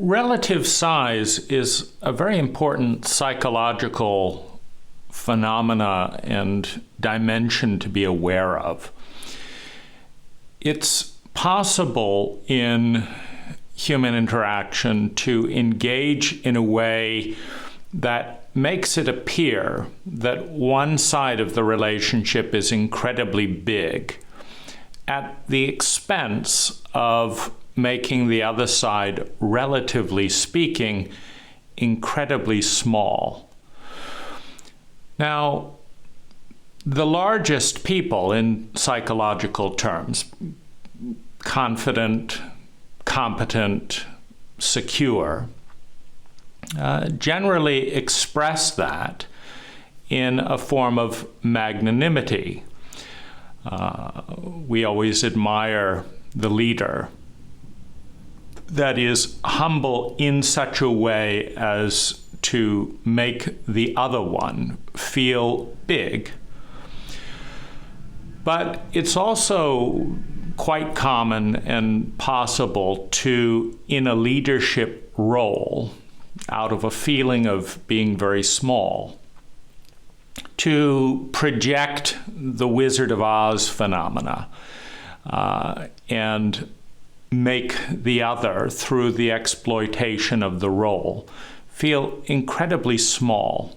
Relative size is a very important psychological phenomena and dimension to be aware of. It's possible in human interaction to engage in a way that makes it appear that one side of the relationship is incredibly big at the expense of making the other side, relatively speaking, incredibly small. Now, the largest people in psychological terms, confident, competent, secure, generally express that in a form of magnanimity. We always admire the leader that is humble in such a way as to make the other one feel big. But it's also quite common and possible to, in a leadership role, out of a feeling of being very small, to project the Wizard of Oz phenomena and make the other, through the exploitation of the role, feel incredibly small.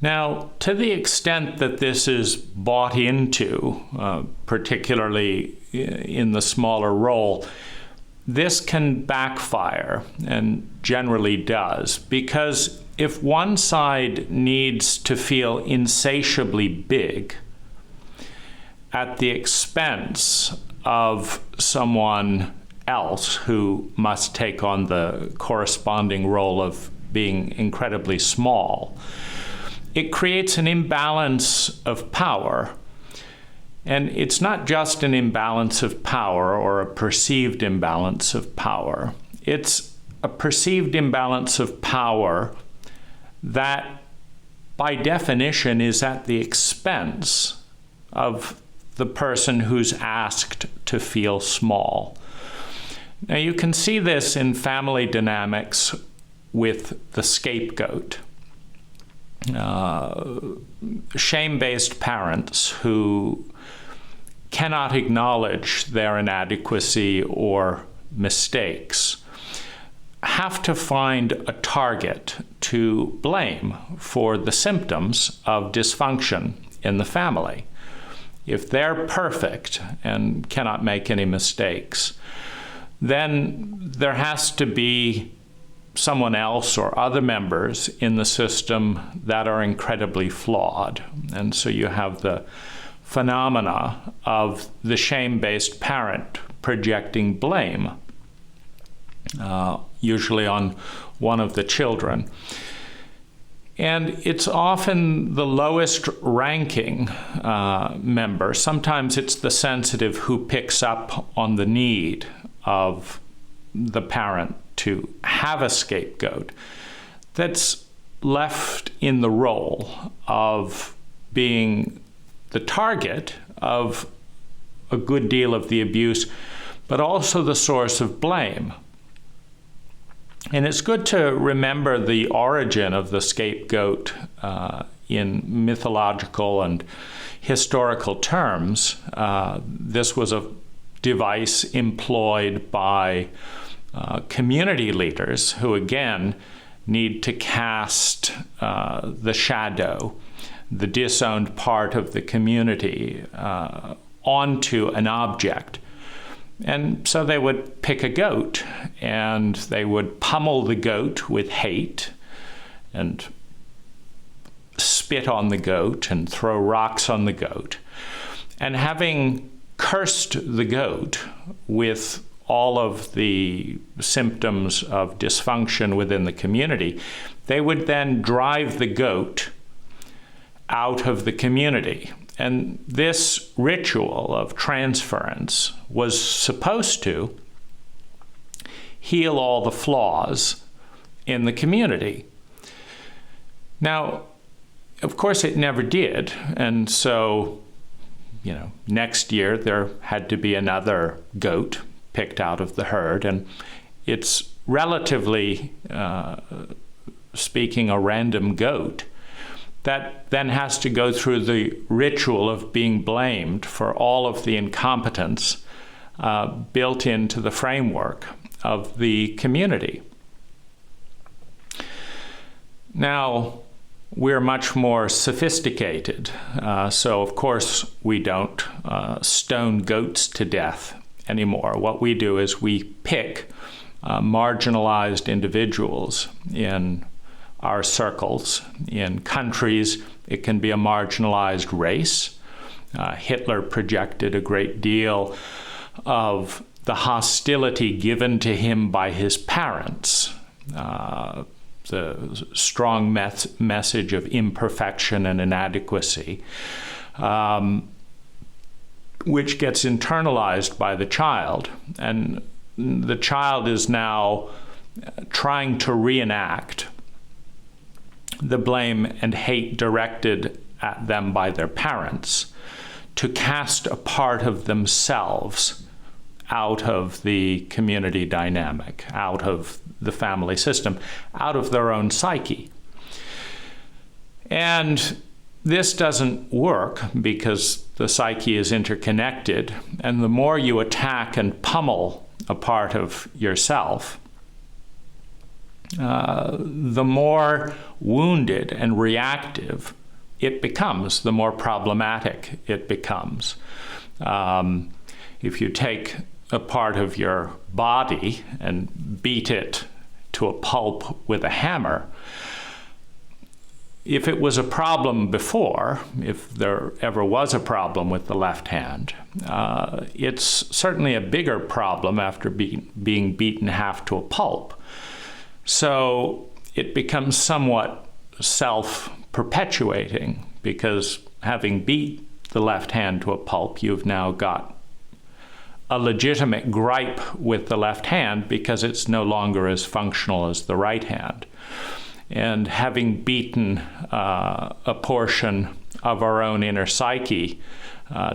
Now, to the extent that this is bought into, particularly in the smaller role, this can backfire, and generally does, because if one side needs to feel insatiably big at the expense of someone else who must take on the corresponding role of being incredibly small, it creates an imbalance of power. And it's not just an imbalance of power or a perceived imbalance of power. It's a perceived imbalance of power that, by definition, is at the expense of the person who's asked to feel small. Now, you can see this in family dynamics with the scapegoat. Shame-based parents who cannot acknowledge their inadequacy or mistakes have to find a target to blame for the symptoms of dysfunction in the family. If they're perfect and cannot make any mistakes, then there has to be someone else or other members in the system that are incredibly flawed. And so you have the phenomena of the shame-based parent projecting blame, usually on one of the children. And it's often the lowest ranking member. Sometimes it's the sensitive who picks up on the need of the parent to have a scapegoat that's left in the role of being the target of a good deal of the abuse, but also the source of blame. And it's good to remember the origin of the scapegoat in mythological and historical terms. This was a device employed by community leaders who, again, need to cast the shadow, the disowned part of the community, onto an object. And so they would pick a goat, and they would pummel the goat with hate, and spit on the goat, and throw rocks on the goat. And having cursed the goat with all of the symptoms of dysfunction within the community, they would then drive the goat out of the community. And this ritual of transference was supposed to heal all the flaws in the community. Now, of course, it never did. And so, next year there had to be another goat picked out of the herd. And it's relatively speaking a random goat that then has to go through the ritual of being blamed for all of the incompetence built into the framework of the community. Now, we're much more sophisticated, so of course we don't stone goats to death anymore. What we do is we pick marginalized individuals in our circles. In countries, it can be a marginalized race. Hitler projected a great deal of the hostility given to him by his parents, the strong message of imperfection and inadequacy, which gets internalized by the child. And the child is now trying to reenact the blame and hate directed at them by their parents, to cast a part of themselves out of the community dynamic, out of the family system, out of their own psyche. And this doesn't work because the psyche is interconnected, and the more you attack and pummel a part of yourself, the more wounded and reactive it becomes, the more problematic it becomes. If you take a part of your body and beat it to a pulp with a hammer, if it was a problem before, if there ever was a problem with the left hand, it's certainly a bigger problem after being beaten half to a pulp. So it becomes somewhat self-perpetuating, because having beat the left hand to a pulp, you've now got a legitimate gripe with the left hand because it's no longer as functional as the right hand. And having beaten a portion of our own inner psyche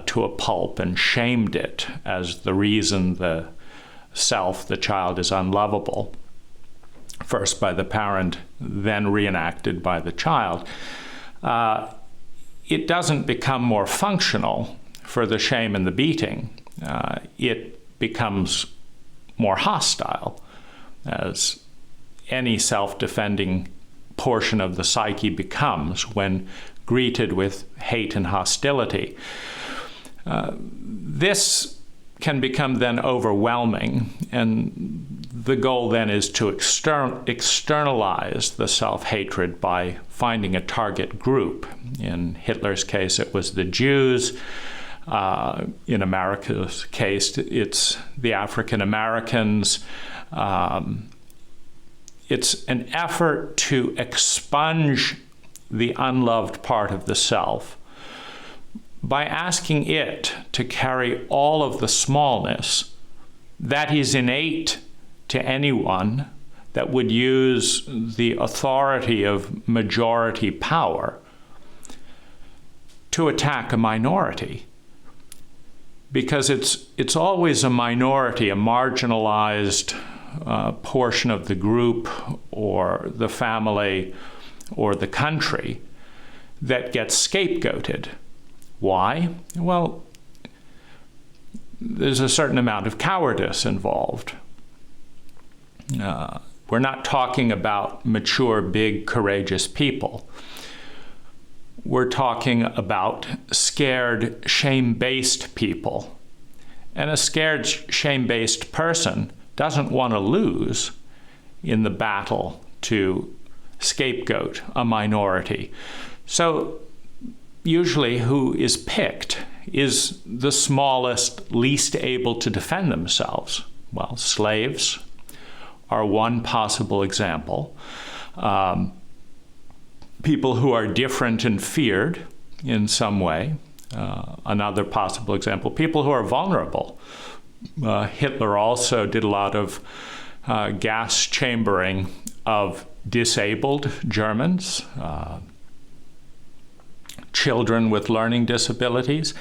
to a pulp and shamed it as the reason the child is unlovable, first by the parent, then reenacted by the child, it doesn't become more functional for the shame and the beating. It becomes more hostile, as any self-defending portion of the psyche becomes when greeted with hate and hostility. This can become then overwhelming, and the goal then is to externalize the self-hatred by finding a target group. In Hitler's case, it was the Jews. In America's case, it's the African Americans. It's an effort to expunge the unloved part of the self by asking it to carry all of the smallness that is innate to anyone that would use the authority of majority power to attack a minority. Because it's always a minority, a marginalized portion of the group or the family or the country that gets scapegoated. Why? Well, there's a certain amount of cowardice involved. We're not talking about mature, big, courageous people. We're talking about scared, shame-based people. And a scared, shame-based person doesn't want to lose in the battle to scapegoat a minority. So usually who is picked is the smallest, least able to defend themselves. Well, slaves are one possible example. People who are different and feared in some way. Another possible example, people who are vulnerable. Hitler also did a lot of gas chambering of disabled Germans, children with learning disabilities,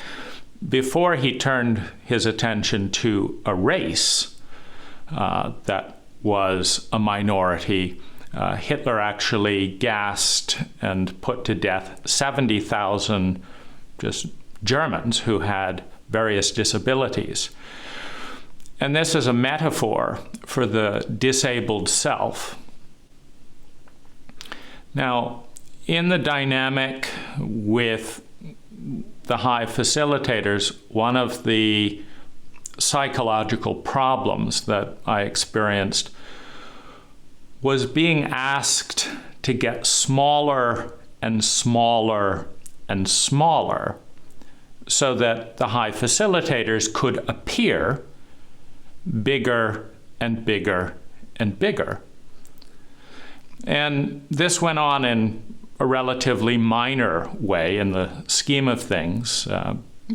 before he turned his attention to a race that was a minority. Hitler actually gassed and put to death 70,000 just Germans who had various disabilities. And this is a metaphor for the disabled self. Now, in the dynamic with the high facilitators, one of the psychological problems that I experienced was being asked to get smaller and smaller and smaller so that the high facilitators could appear bigger and bigger and bigger. And this went on in a relatively minor way in the scheme of things.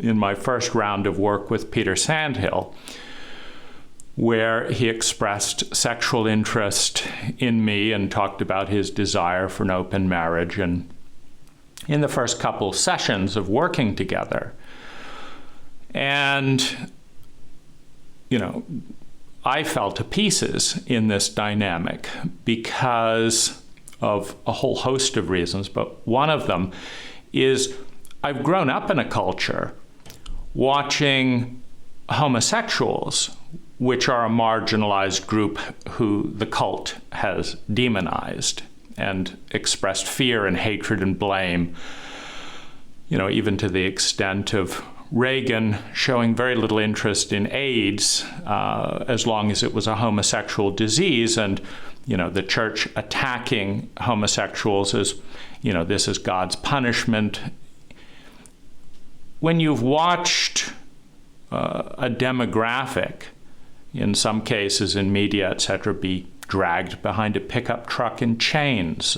In my first round of work with Peter Sandhill, where he expressed sexual interest in me and talked about his desire for an open marriage. And in the first couple sessions of working together, and I fell to pieces in this dynamic because of a whole host of reasons, but one of them is I've grown up in a culture watching homosexuals, which are a marginalized group who the cult has demonized and expressed fear and hatred and blame, even to the extent of Reagan showing very little interest in AIDS as long as it was a homosexual disease, and the church attacking homosexuals as this is God's punishment. When you've watched a demographic, in some cases in media, etc., be dragged behind a pickup truck in chains,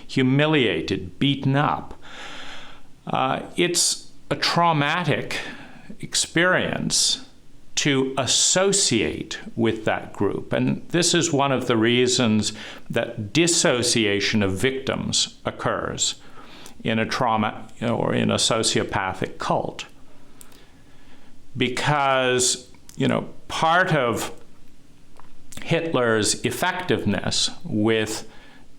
humiliated, beaten up, it's a traumatic experience to associate with that group. And this is one of the reasons that dissociation of victims occurs in a trauma or in a sociopathic cult. Because, part of Hitler's effectiveness with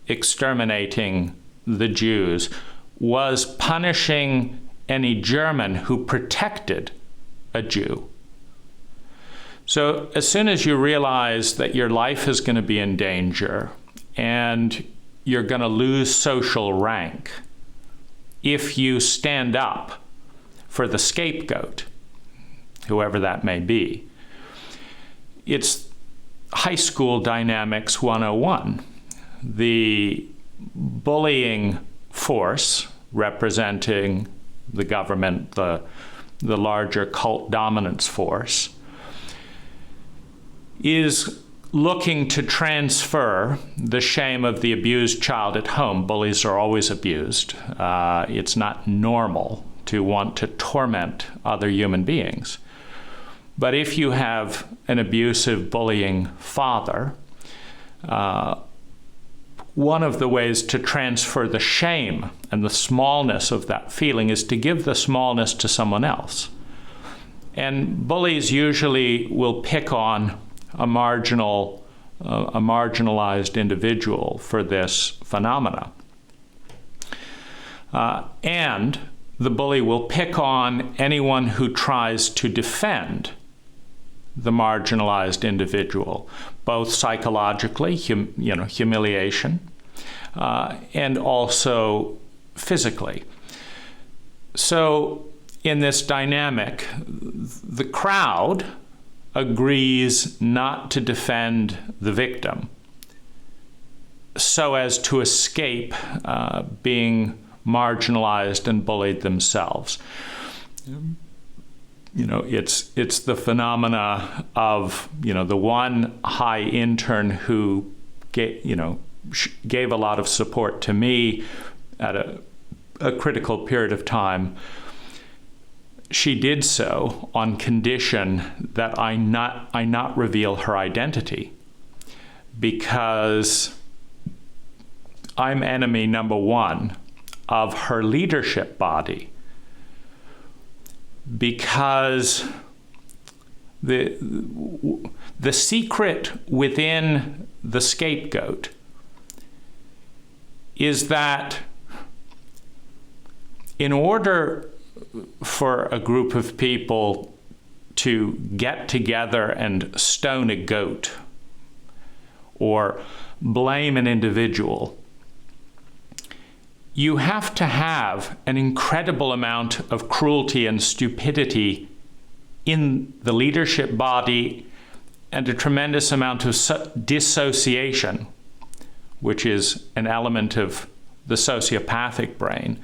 exterminating the Jews was punishing any German who protected a Jew. So as soon as you realize that your life is going to be in danger and you're going to lose social rank if you stand up for the scapegoat, whoever that may be, it's high school dynamics 101. The bullying force representing the government, the larger cult dominance force, is looking to transfer the shame of the abused child at home. Bullies are always abused. It's not normal to want to torment other human beings. But if you have an abusive, bullying father, one of the ways to transfer the shame and the smallness of that feeling is to give the smallness to someone else. And bullies usually will pick on a marginalized individual for this phenomena. And the bully will pick on anyone who tries to defend the marginalized individual, both psychologically, humiliation, and also physically. So in this dynamic, the crowd agrees not to defend the victim so as to escape being marginalized and bullied themselves. It's the phenomena of, the one high intern who gave a lot of support to me at a critical period of time. She did so on condition that I not reveal her identity, because I'm enemy number one of her leadership body, because The secret within the scapegoat is that in order for a group of people to get together and stone a goat or blame an individual, you have to have an incredible amount of cruelty and stupidity in the leadership body and a tremendous amount of dissociation, which is an element of the sociopathic brain,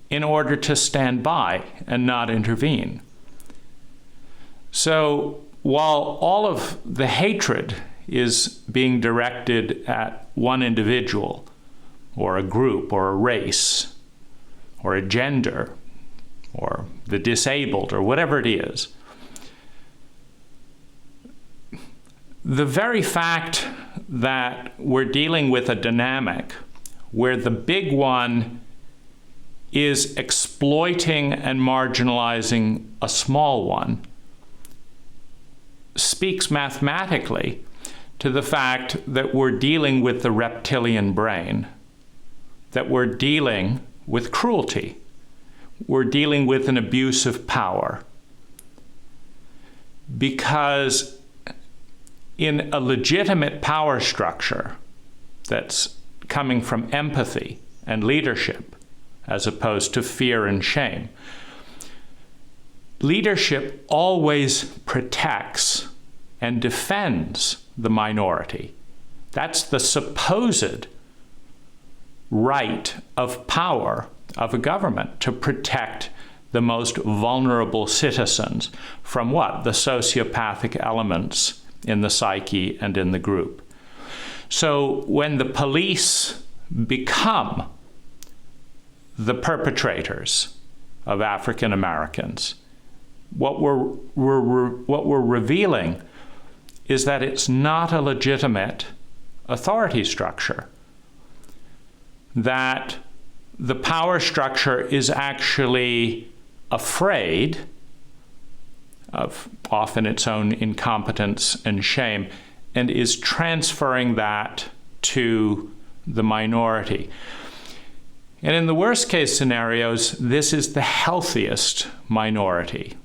in order to stand by and not intervene. So while all of the hatred is being directed at one individual or a group or a race or a gender or the disabled or whatever it is, the very fact that we're dealing with a dynamic where the big one is exploiting and marginalizing a small one speaks mathematically to the fact that we're dealing with the reptilian brain, that we're dealing with cruelty, we're dealing with an abuse of power. Because in a legitimate power structure that's coming from empathy and leadership, as opposed to fear and shame, leadership always protects and defends the minority. That's the supposed right of power of a government, to protect the most vulnerable citizens from what? The sociopathic elements in the psyche and in the group. So when the police become the perpetrators of African Americans, what we're revealing is that it's not a legitimate authority structure, that the power structure is actually afraid of often its own incompetence and shame, and is transferring that to the minority. And in the worst case scenarios, this is the healthiest minority,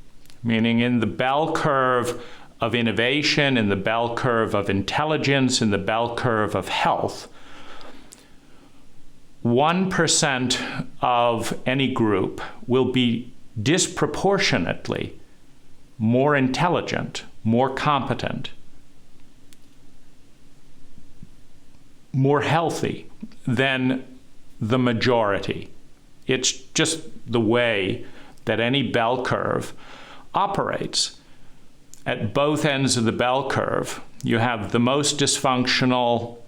meaning in the bell curve of innovation, in the bell curve of intelligence, in the bell curve of health, 1% of any group will be disproportionately more intelligent, more competent, more healthy than the majority. It's just the way that any bell curve operates. At both ends of the bell curve, you have the most dysfunctional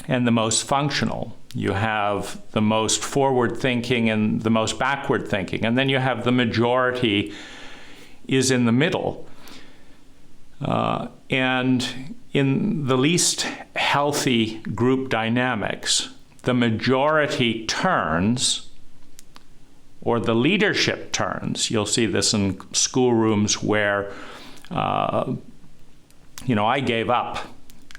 and the most functional. You have the most forward-thinking and the most backward-thinking. And then you have the majority is in the middle. And in the least healthy group dynamics, the majority turns, or the leadership turns. You'll see this in schoolrooms where, I gave up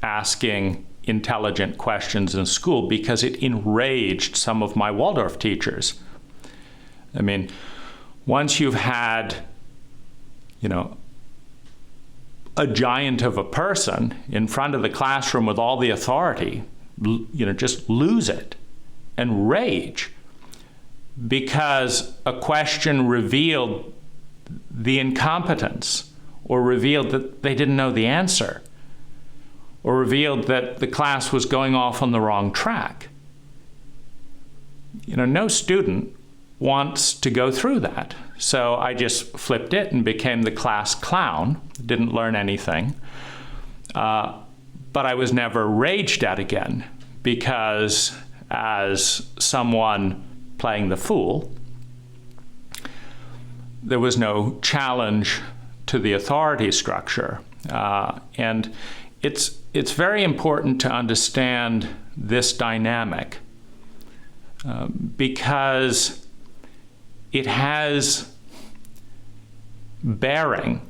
asking intelligent questions in school because it enraged some of my Waldorf teachers. I mean, once you've had, a giant of a person in front of the classroom with all the authority, just lose it and rage because a question revealed the incompetence, or revealed that they didn't know the answer, or revealed that the class was going off on the wrong track. No student wants to go through that. So I just flipped it and became the class clown, didn't learn anything. But I was never raged at again, because as someone playing the fool, there was no challenge to the authority structure. And it's very important to understand this dynamic because it has bearing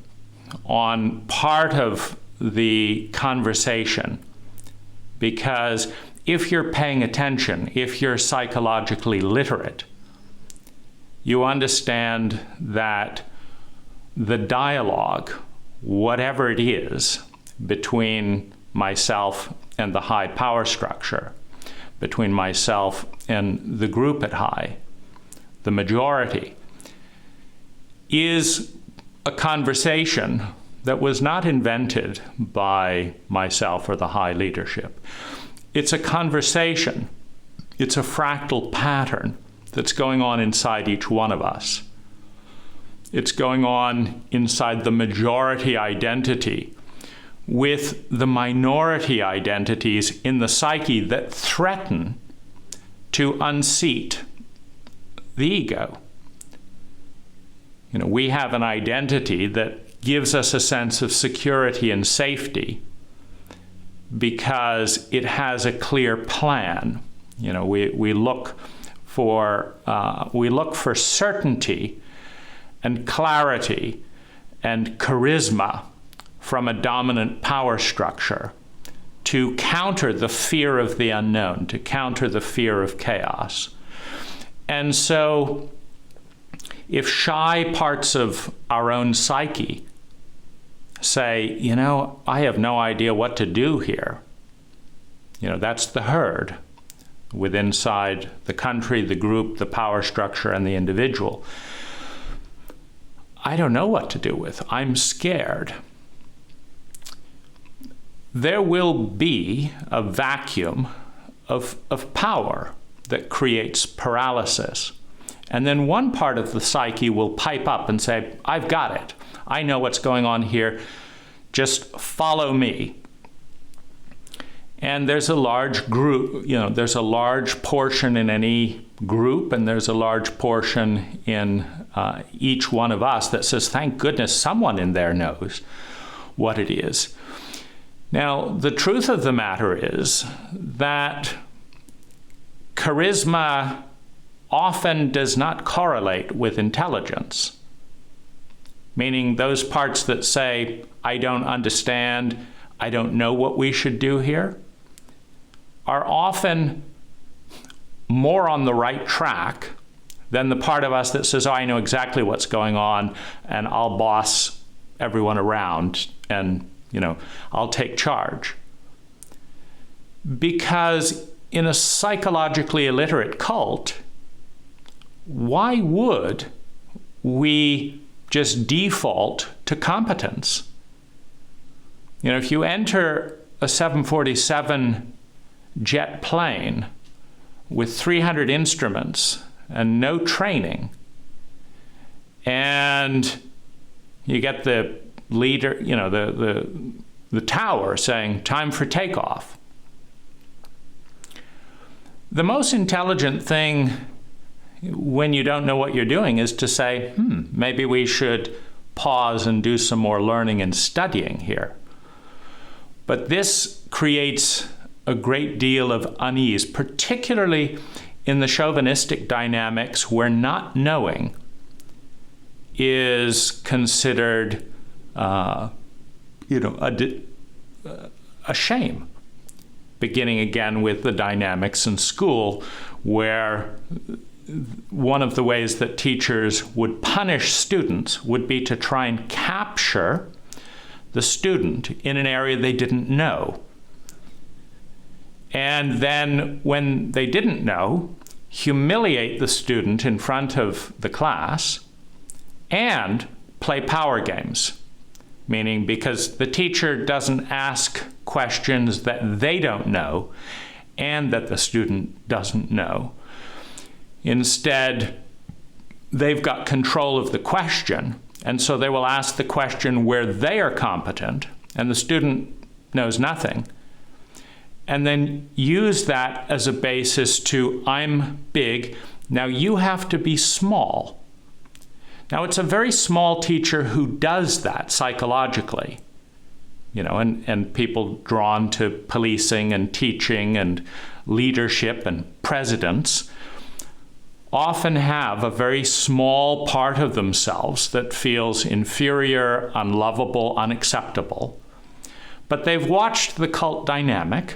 on part of the conversation, because if you're paying attention, if you're psychologically literate, you understand that the dialogue, whatever it is, between myself and the high power structure, between myself and the group at high, the majority, is a conversation that was not invented by myself or the high leadership. It's a conversation. It's a fractal pattern that's going on inside each one of us. It's going on inside the majority identity with the minority identities in the psyche that threaten to unseat the ego. We have an identity that gives us a sense of security and safety because it has a clear plan. We look for certainty and clarity and charisma from a dominant power structure to counter the fear of the unknown, to counter the fear of chaos. And so if shy parts of our own psyche say, I have no idea what to do here, that's the herd within inside the country, the group, the power structure, and the individual. I don't know what to do with. I'm scared. There will be a vacuum of power that creates paralysis. And then one part of the psyche will pipe up and say, I've got it. I know what's going on here. Just follow me. And there's a large group, there's a large portion in any group, and there's a large portion in each one of us that says, thank goodness someone in there knows what it is. Now, the truth of the matter is that charisma often does not correlate with intelligence, meaning those parts that say, I don't understand, I don't know what we should do here, are often more on the right track than the part of us that says, I know exactly what's going on and I'll boss everyone around and, I'll take charge. Because in a psychologically illiterate cult, why would we just default to competence? If you enter a 747 jet plane with 300 instruments and no training, and you get the leader, the tower saying, time for takeoff. The most intelligent thing when you don't know what you're doing is to say, maybe we should pause and do some more learning and studying here. But this creates a great deal of unease, particularly in the chauvinistic dynamics where not knowing is considered a shame. Beginning again with the dynamics in school, where one of the ways that teachers would punish students would be to try and capture the student in an area they didn't know. And then when they didn't know, humiliate the student in front of the class and play power games. Meaning because the teacher doesn't ask questions that they don't know and that the student doesn't know. Instead, they've got control of the question, and so they will ask the question where they are competent and the student knows nothing, and then use that as a basis to, I'm big, now you have to be small. Now, it's a very small teacher who does that psychologically, and people drawn to policing and teaching and leadership and presidents often have a very small part of themselves that feels inferior, unlovable, unacceptable. But they've watched the cult dynamic,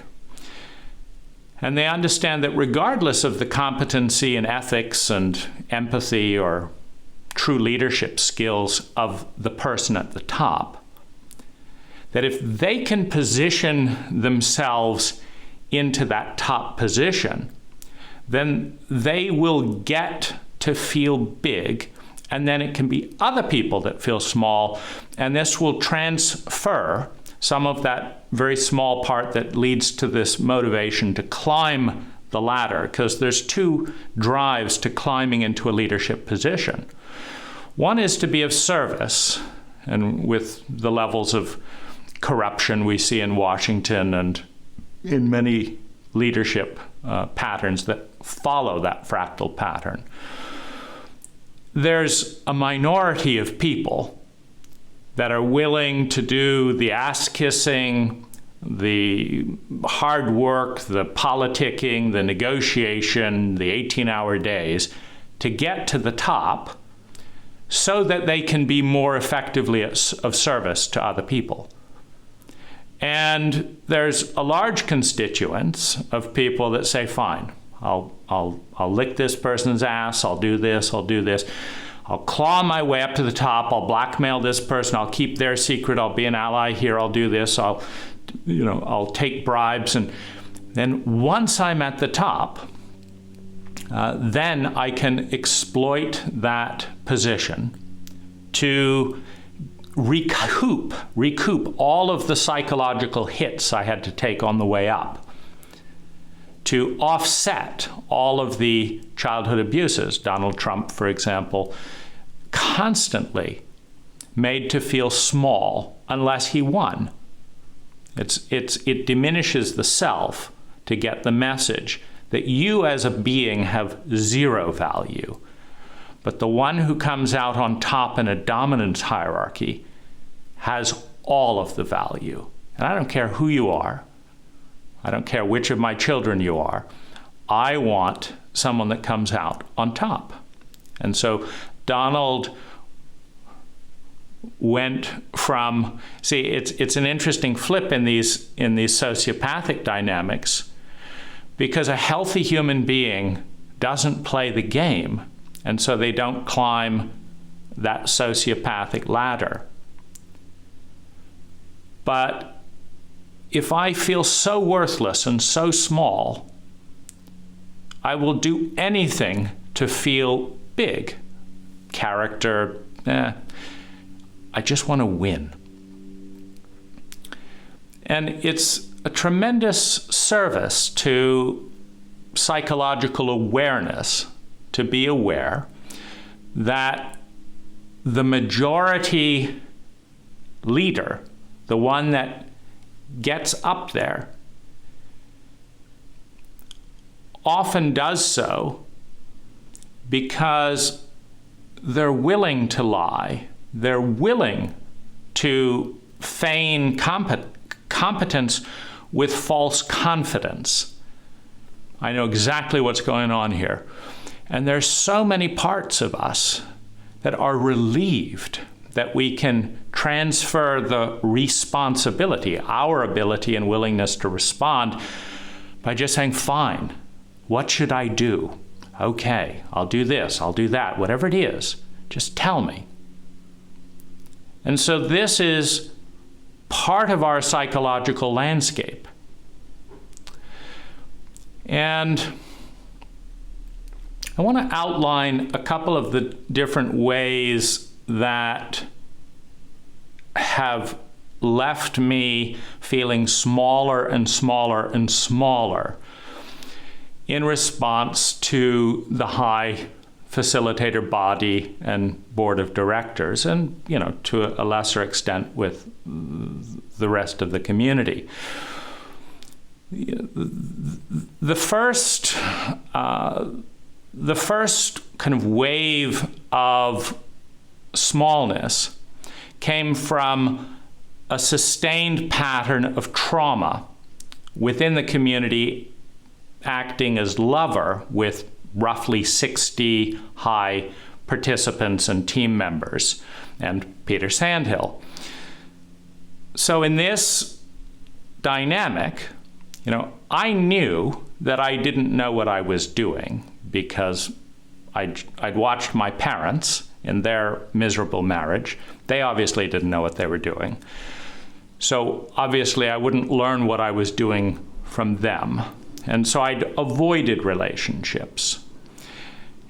and they understand that regardless of the competency and ethics and empathy or true leadership skills of the person at the top, that if they can position themselves into that top position, then they will get to feel big, and then it can be other people that feel small, and this will transfer some of that very small part that leads to this motivation to climb the ladder, because there's two drives to climbing into a leadership position. One is to be of service, and with the levels of corruption we see in Washington and in many leadership patterns that follow that fractal pattern. There's a minority of people that are willing to do the ass-kissing, the hard work, the politicking, the negotiation, the 18-hour days to get to the top so that they can be more effectively of service to other people. And there's a large constituent of people that say, fine, I'll lick this person's ass, I'll do this, I'll claw my way up to the top, I'll blackmail this person, I'll keep their secret, I'll be an ally here, I'll do this, I'll take bribes. And then once I'm at the top, then I can exploit that position to recoup all of the psychological hits I had to take on the way up, to offset all of the childhood abuses. Donald Trump, for example, constantly made to feel small unless he won. It diminishes the self to get the message that you as a being have zero value. But the one who comes out on top in a dominance hierarchy has all of the value. And I don't care who you are. I don't care which of my children you are. I want someone that comes out on top. And so Donald went from, see, it's an interesting flip in these sociopathic dynamics, because a healthy human being doesn't play the game, and so they don't climb that sociopathic ladder. But if I feel so worthless and so small, I will do anything to feel big. Character, I just want to win. And it's a tremendous service to psychological awareness to be aware that the majority leader, the one that gets up there, often does so because they're willing to lie. They're willing to feign competence with false confidence. I know exactly what's going on here. And there's so many parts of us that are relieved that we can transfer the responsibility, our ability and willingness to respond, by just saying, fine, what should I do? Okay, I'll do this, I'll do that, whatever it is, just tell me. And so this is part of our psychological landscape. And I want to outline a couple of the different ways that have left me feeling smaller and smaller and smaller in response to the high facilitator body and board of directors, and to a lesser extent with the rest of the community. The first kind of wave of smallness came from a sustained pattern of trauma within the community, acting as lover with roughly 60 high participants and team members, and Peter Sandhill. So in this dynamic, I knew that I didn't know what I was doing because I'd watched my parents in their miserable marriage. They obviously didn't know what they were doing. So obviously I wouldn't learn what I was doing from them. And so I'd avoided relationships.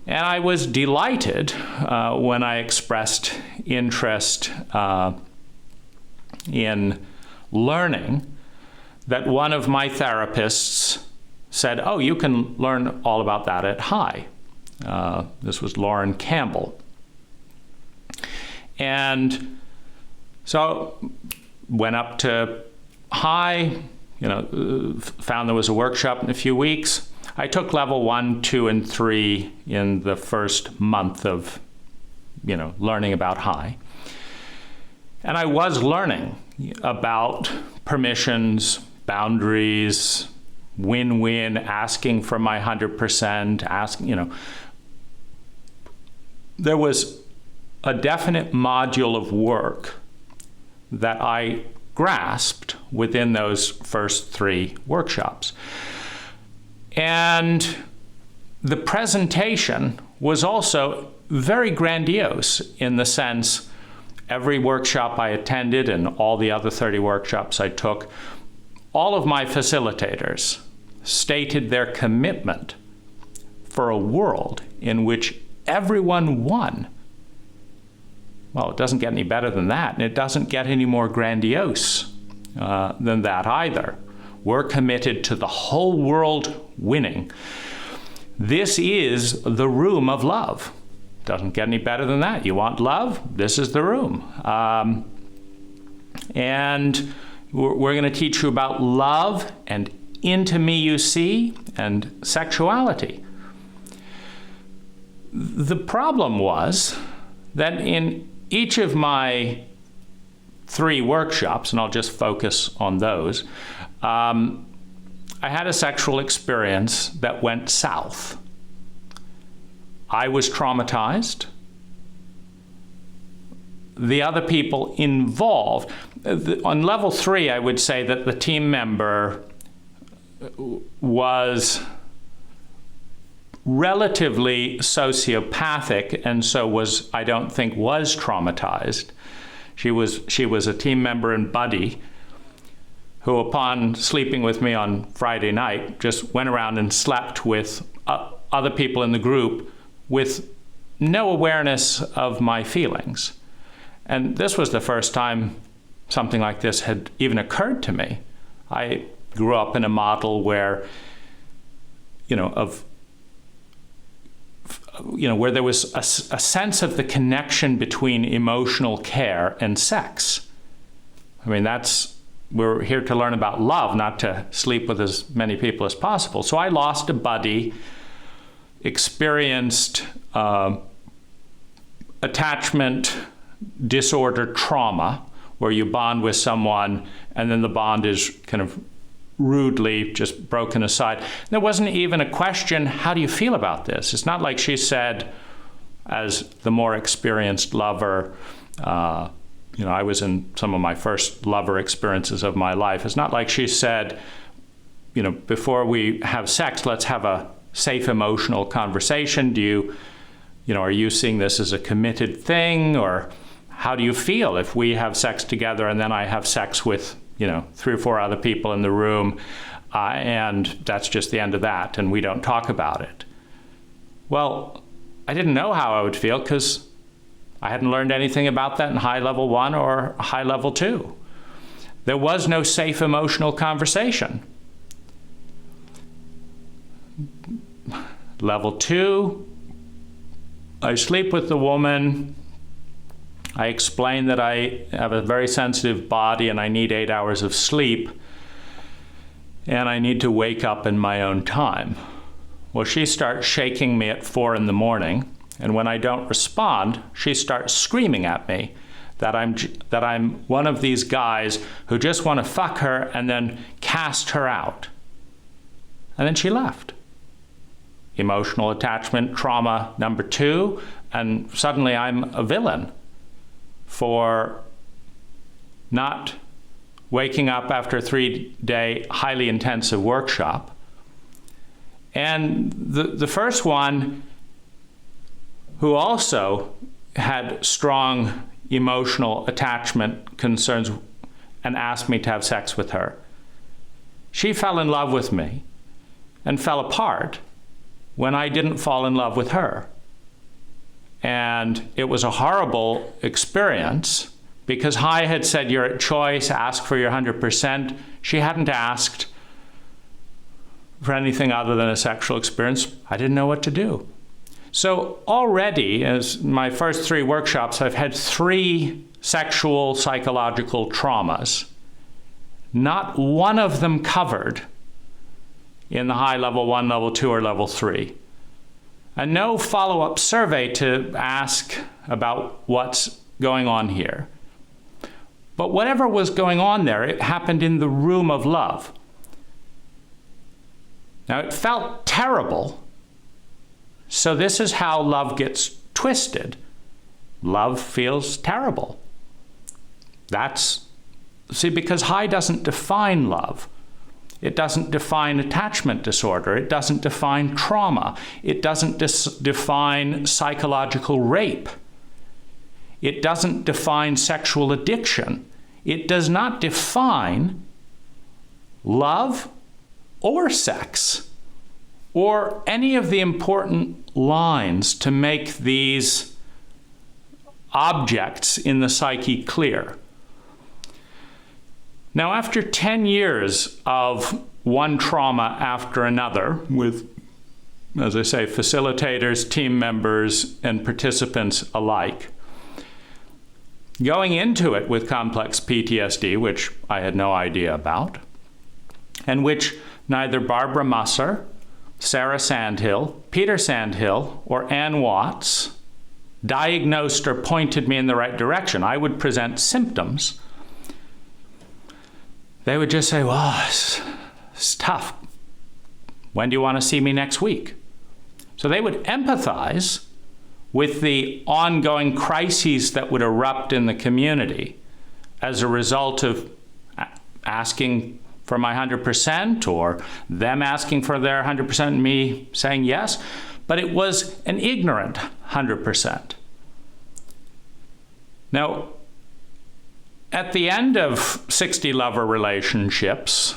And I was delighted when I expressed interest in learning that one of my therapists said, "Oh, you can learn all about that at High." This was Lauren Campbell. And so went up to High, found there was a workshop in a few weeks. I took level 1, 2, and 3 in the first month of, learning about High. And I was learning about permissions, boundaries, win-win, asking for my 100%, There was a definite module of work that I grasped within those first 3 workshops. And the presentation was also very grandiose in the sense every workshop I attended and all the other 30 workshops I took, all of my facilitators stated their commitment for a world in which everyone won. Well, it doesn't get any better than that, and it doesn't get any more grandiose than that either. We're committed to the whole world winning. This is the room of love. Doesn't get any better than that. You want love? This is the room. And we're going to teach you about love and into me you see and sexuality. The problem was that in each of my 3 workshops, and I'll just focus on those, I had a sexual experience that went south. I was traumatized. The other people involved, on level 3, I would say that the team member was relatively sociopathic, and so I don't think was traumatized. She was a team member and buddy who, upon sleeping with me on Friday night, just went around and slept with other people in the group with no awareness of my feelings. And this was the first time something like this had even occurred to me. I grew up in a model where, where there was a sense of the connection between emotional care and sex. I mean, we're here to learn about love, not to sleep with as many people as possible. So I lost a buddy, experienced attachment disorder trauma, where you bond with someone and then the bond is kind of rudely just broken aside. There wasn't even a question, how do you feel about this? It's not like she said, as the more experienced lover, I was in some of my first lover experiences of my life. It's not like she said, before we have sex, let's have a safe emotional conversation. Are you seeing this as a committed thing? Or how do you feel if we have sex together and then I have sex with 3 or 4 other people in the room, and that's just the end of that, and we don't talk about it? Well, I didn't know how I would feel because I hadn't learned anything about that in high level 1 or high level 2. There was no safe emotional conversation. Level 2, I sleep with the woman. I explain that I have a very sensitive body and I need 8 hours of sleep, and I need to wake up in my own time. Well, she starts shaking me at 4 a.m, and when I don't respond, she starts screaming at me that I'm one of these guys who just want to fuck her and then cast her out. And then she left. emotional attachment trauma number 2, and suddenly I'm a villain for not waking up after a 3-day highly intensive workshop. And the first one, who also had strong emotional attachment concerns and asked me to have sex with her, she fell in love with me and fell apart when I didn't fall in love with her. And it was a horrible experience because Hai had said, you're at choice, ask for your 100%. She hadn't asked for anything other than a sexual experience. I didn't know what to do. So already, as my first 3 workshops, I've had 3 sexual psychological traumas. Not one of them covered in the Hai level 1, level 2, or level 3. And no follow-up survey to ask about what's going on here. But whatever was going on there, it happened in the room of love. Now, it felt terrible. So this is how love gets twisted. Love feels terrible. Because Hai doesn't define love. It doesn't define attachment disorder. It doesn't define trauma. It doesn't define psychological rape. It doesn't define sexual addiction. It does not define love or sex or any of the important lines to make these objects in the psyche clear. Now, after 10 years of one trauma after another with, as I say, facilitators, team members, and participants alike, going into it with complex PTSD, which I had no idea about, and which neither Barbara Musser, Sarah Sandhill, Peter Sandhill, or Ann Watts diagnosed or pointed me in the right direction. I would present symptoms. They would just say, well, it's tough. When do you want to see me next week? So they would empathize with the ongoing crises that would erupt in the community as a result of asking for my 100% or them asking for their 100% and me saying yes. But it was an ignorant 100%. Now, at the end of 60 lover relationships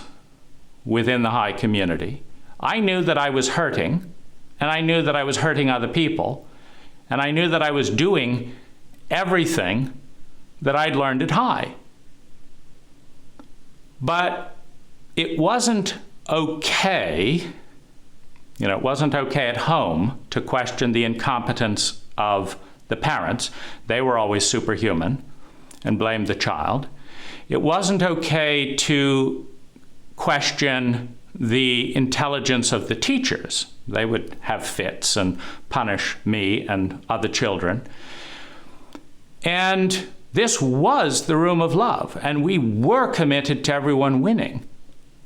within the Hai community, I knew that I was hurting, and I knew that I was hurting other people, and I knew that I was doing everything that I'd learned at Hai. But it wasn't okay, it wasn't okay at home to question the incompetence of the parents. They were always superhuman and blamed the child. It wasn't okay to question the intelligence of the teachers. They would have fits and punish me and other children. And this was the room of love, and we were committed to everyone winning.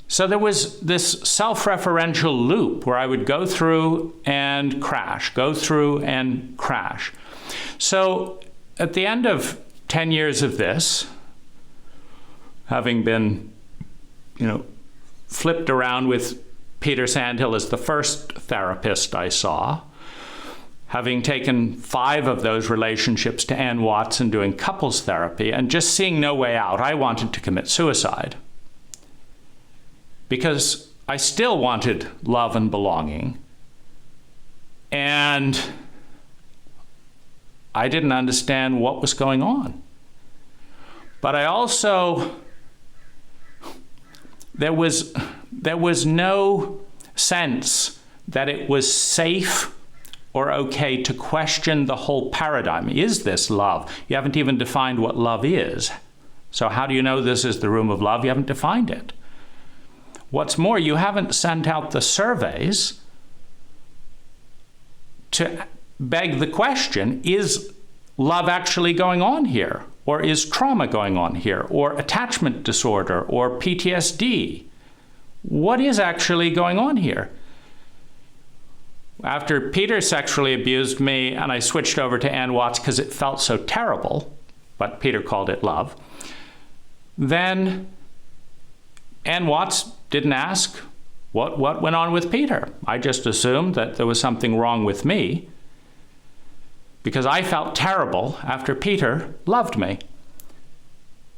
So there was this self-referential loop where I would go through and crash, go through and crash. So at the end of 10 years of this, having been, flipped around with Peter Sandhill as the first therapist I saw, having taken 5 of those relationships to Ann Watts and doing couples therapy, and just seeing no way out, I wanted to commit suicide. Because I still wanted love and belonging. And I didn't understand what was going on. But I also, there was no sense that it was safe or okay to question the whole paradigm. Is this love? You haven't even defined what love is. So how do you know this is the room of love? You haven't defined it. What's more, you haven't sent out the surveys to beg the question, is love actually going on here? Or is trauma going on here? Or attachment disorder? Or PTSD? What is actually going on here? After Peter sexually abused me and I switched over to Ann Watts because it felt so terrible, but Peter called it love, then Ann Watts didn't ask what went on with Peter. I just assumed that there was something wrong with me because I felt terrible after Peter loved me.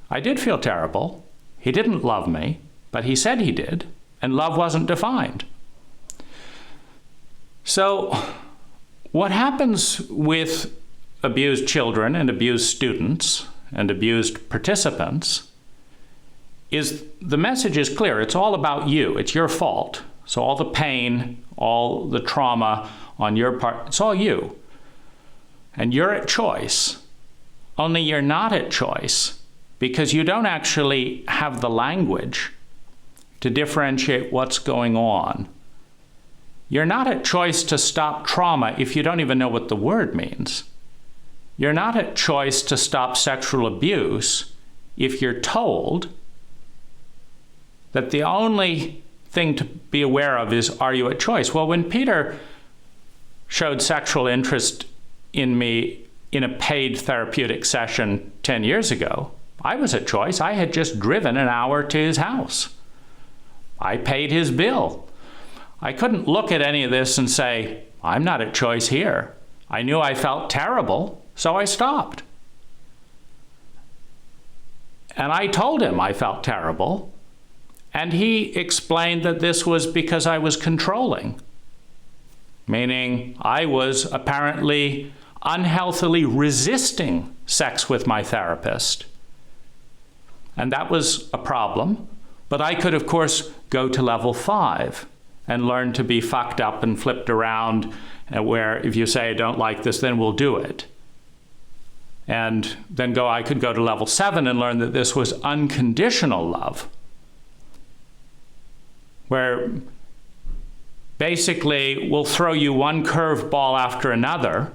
I did feel terrible. He didn't love me, but he said he did, and love wasn't defined. So what happens with abused children and abused students and abused participants is the message is clear. It's all about you. It's your fault. So all the pain, all the trauma on your part, it's all you. And you're at choice. Only you're not at choice because you don't actually have the language to differentiate what's going on. You're not at choice to stop trauma if you don't even know what the word means. You're not at choice to stop sexual abuse if you're told that the only thing to be aware of is, are you at choice? Well, when Peter showed sexual interest in me in a paid therapeutic session 10 years ago, I was at choice. I had just driven an hour to his house. I paid his bill. I couldn't look at any of this and say, I'm not at choice here. I knew I felt terrible, so I stopped. And I told him I felt terrible, and he explained that this was because I was controlling, meaning I was apparently unhealthily resisting sex with my therapist. And that was a problem, but I could, of course, go to level 5. And learn to be fucked up and flipped around, where if you say, I don't like this, then we'll do it. And then I could go to level 7 and learn that this was unconditional love, where basically we'll throw you one curveball after another,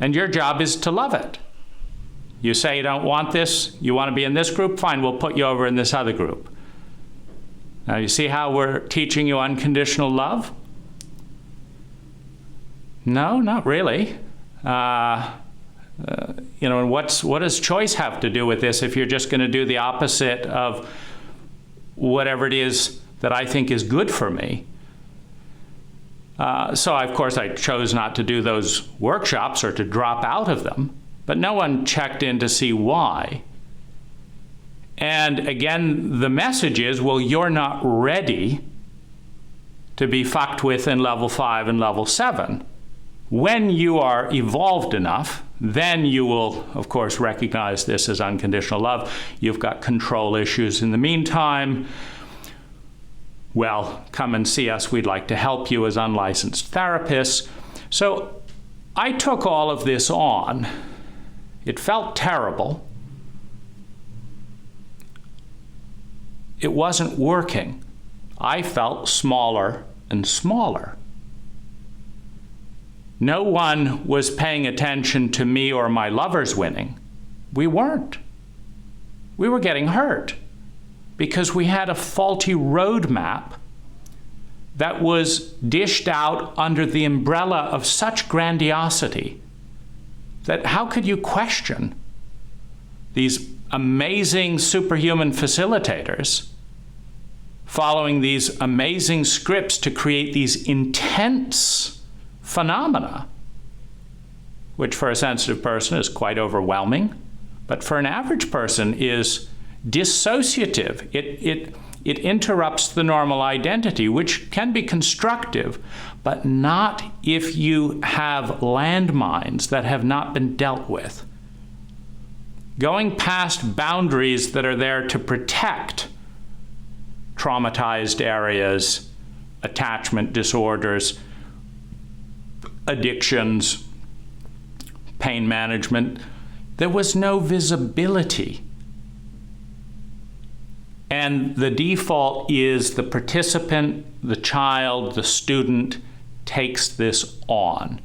and your job is to love it. You say you don't want this, you want to be in this group, fine, we'll put you over in this other group. Now, you see how we're teaching you unconditional love? No, not really. And what does choice have to do with this if you're just going to do the opposite of whatever it is that I think is good for me? So, of course, I chose not to do those workshops or to drop out of them, but no one checked in to see why. And again, the message is, well, you're not ready to be fucked with in level 5 and level 7. When you are evolved enough, then you will, of course, recognize this as unconditional love. You've got control issues in the meantime. Well, come and see us. We'd like to help you as unlicensed therapists. So I took all of this on. It felt terrible. It wasn't working. I felt smaller and smaller. No one was paying attention to me or my lovers winning. We weren't. We were getting hurt because we had a faulty roadmap that was dished out under the umbrella of such grandiosity that how could you question these amazing superhuman facilitators following these amazing scripts to create these intense phenomena, which for a sensitive person is quite overwhelming, but for an average person is dissociative. It interrupts the normal identity, which can be constructive, but not if you have landmines that have not been dealt with. Going past boundaries that are there to protect traumatized areas, attachment disorders, addictions, pain management, there was no visibility. And the default is the participant, the child, the student takes this on.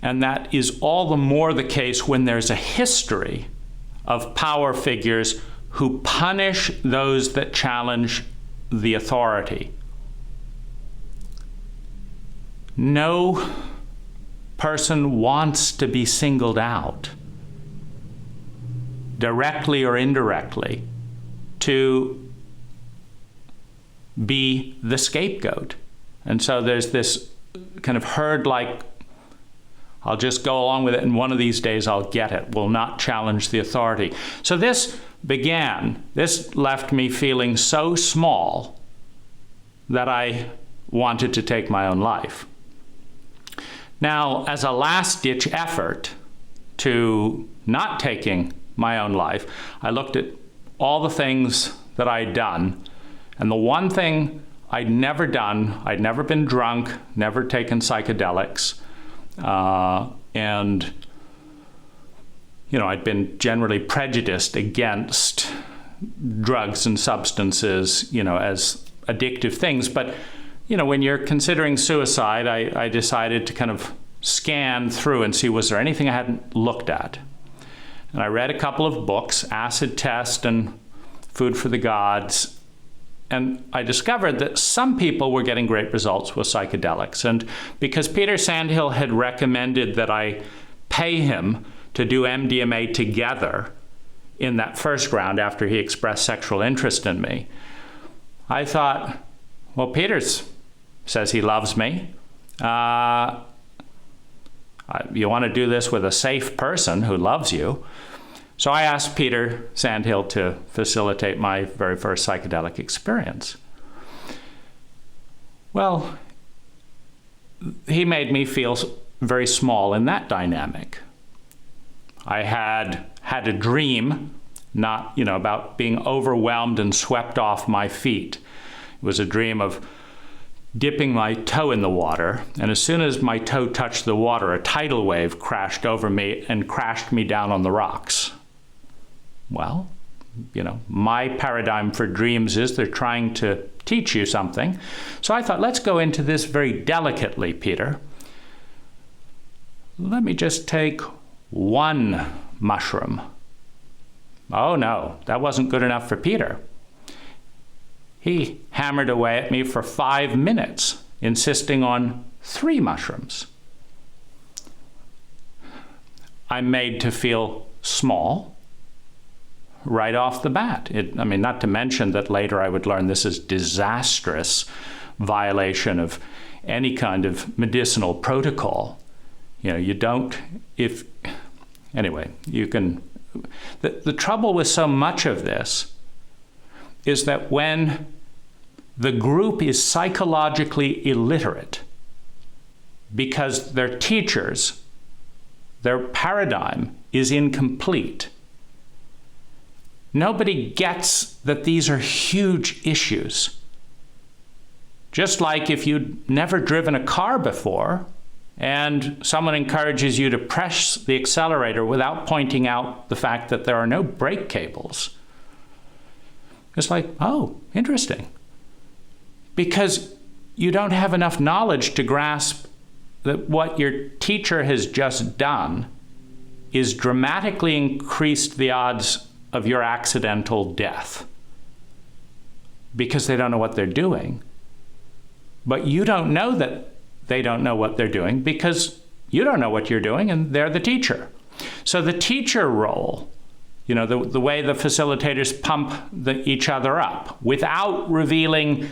And that is all the more the case when there's a history of power figures who punish those that challenge the authority. no person wants to be singled out, directly or indirectly, to be the scapegoat. And so there's this kind of herd-like, I'll just go along with it, and one of these days I'll get it, will not challenge the authority. So this left me feeling so small that I wanted to take my own life. Now, as a last-ditch effort to not taking my own life, I looked at all the things that I'd done, and the one thing I'd never done, I'd never been drunk, never taken psychedelics, and I'd been generally prejudiced against drugs and substances, as addictive things. But, when you're considering suicide, I decided to kind of scan through and see, was there anything I hadn't looked at? And I read a couple of books, Acid Test and Food for the Gods, and I discovered that some people were getting great results with psychedelics. And because Peter Sandhill had recommended that I pay him to do MDMA together in that first round after he expressed sexual interest in me, I thought, well, Peter says he loves me. You want to do this with a safe person who loves you. So I asked Peter Sandhill to facilitate my very first psychedelic experience. Well, he made me feel very small in that dynamic. I had a dream, not, about being overwhelmed and swept off my feet. It was a dream of dipping my toe in the water, and as soon as my toe touched the water, a tidal wave crashed over me and crashed me down on the rocks. Well, my paradigm for dreams is they're trying to teach you something. So I thought, let's go into this very delicately, Peter. Let me just take one mushroom. Oh no, that wasn't good enough for Peter. He hammered away at me for 5 minutes, insisting on 3 mushrooms. I'm made to feel small right off the bat. Not to mention that later I would learn this is disastrous violation of any kind of medicinal protocol. The trouble with so much of this is that when the group is psychologically illiterate because their teachers, their paradigm is incomplete, nobody gets that these are huge issues. Just like if you'd never driven a car before and someone encourages you to press the accelerator without pointing out the fact that there are no brake cables. It's like, oh, interesting. Because you don't have enough knowledge to grasp that what your teacher has just done is dramatically increased the odds of your accidental death. Because they don't know what they're doing. But you don't know that they don't know what they're doing because you don't know what you're doing and they're the teacher. So the teacher role, the way the facilitators pump each other up without revealing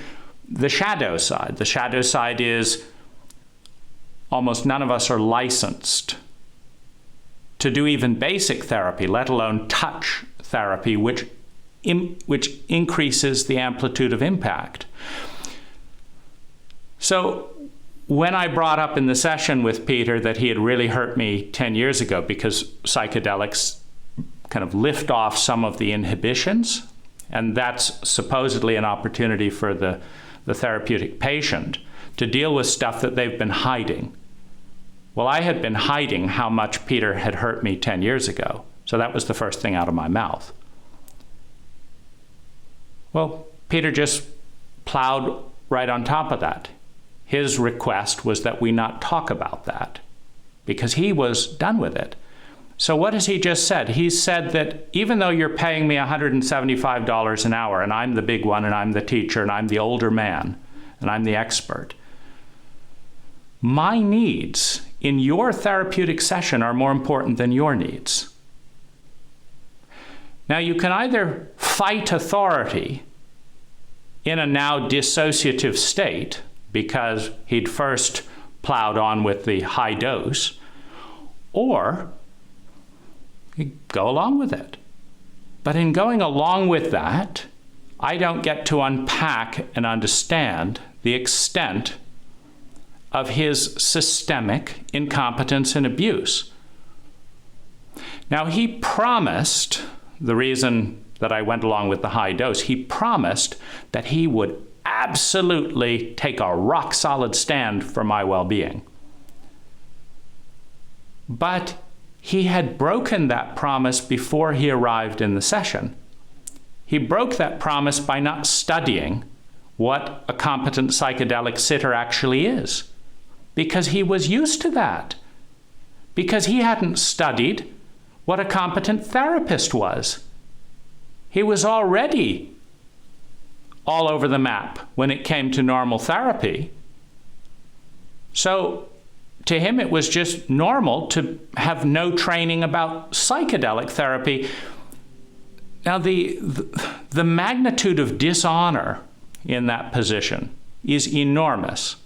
the shadow side. The shadow side is almost none of us are licensed to do even basic therapy, let alone touch therapy, which increases the amplitude of impact. So when I brought up in the session with Peter that he had really hurt me 10 years ago because psychedelics kind of lift off some of the inhibitions, and that's supposedly an opportunity for the therapeutic patient to deal with stuff that they've been hiding. Well, I had been hiding how much Peter had hurt me 10 years ago, so that was the first thing out of my mouth. Well, Peter just plowed right on top of that. His request was that we not talk about that because he was done with it. So what has he just said? He said that even though you're paying me $175 an hour and I'm the big one and I'm the teacher and I'm the older man and I'm the expert, my needs in your therapeutic session are more important than your needs. Now, you can either fight authority in a now dissociative state because he'd first plowed on with the high dose, or you go along with it. But in going along with that, I don't get to unpack and understand the extent of his systemic incompetence and abuse. Now, he promised, the reason that I went along with the high dose, he promised that he would absolutely take a rock-solid stand for my well-being. But he had broken that promise before he arrived in the session. He broke that promise by not studying what a competent psychedelic sitter actually is, because he was used to that, because he hadn't studied what a competent therapist was. He was already all over the map when it came to normal therapy. So to him, it was just normal to have no training about psychedelic therapy. Now, the magnitude of dishonor in that position is enormous,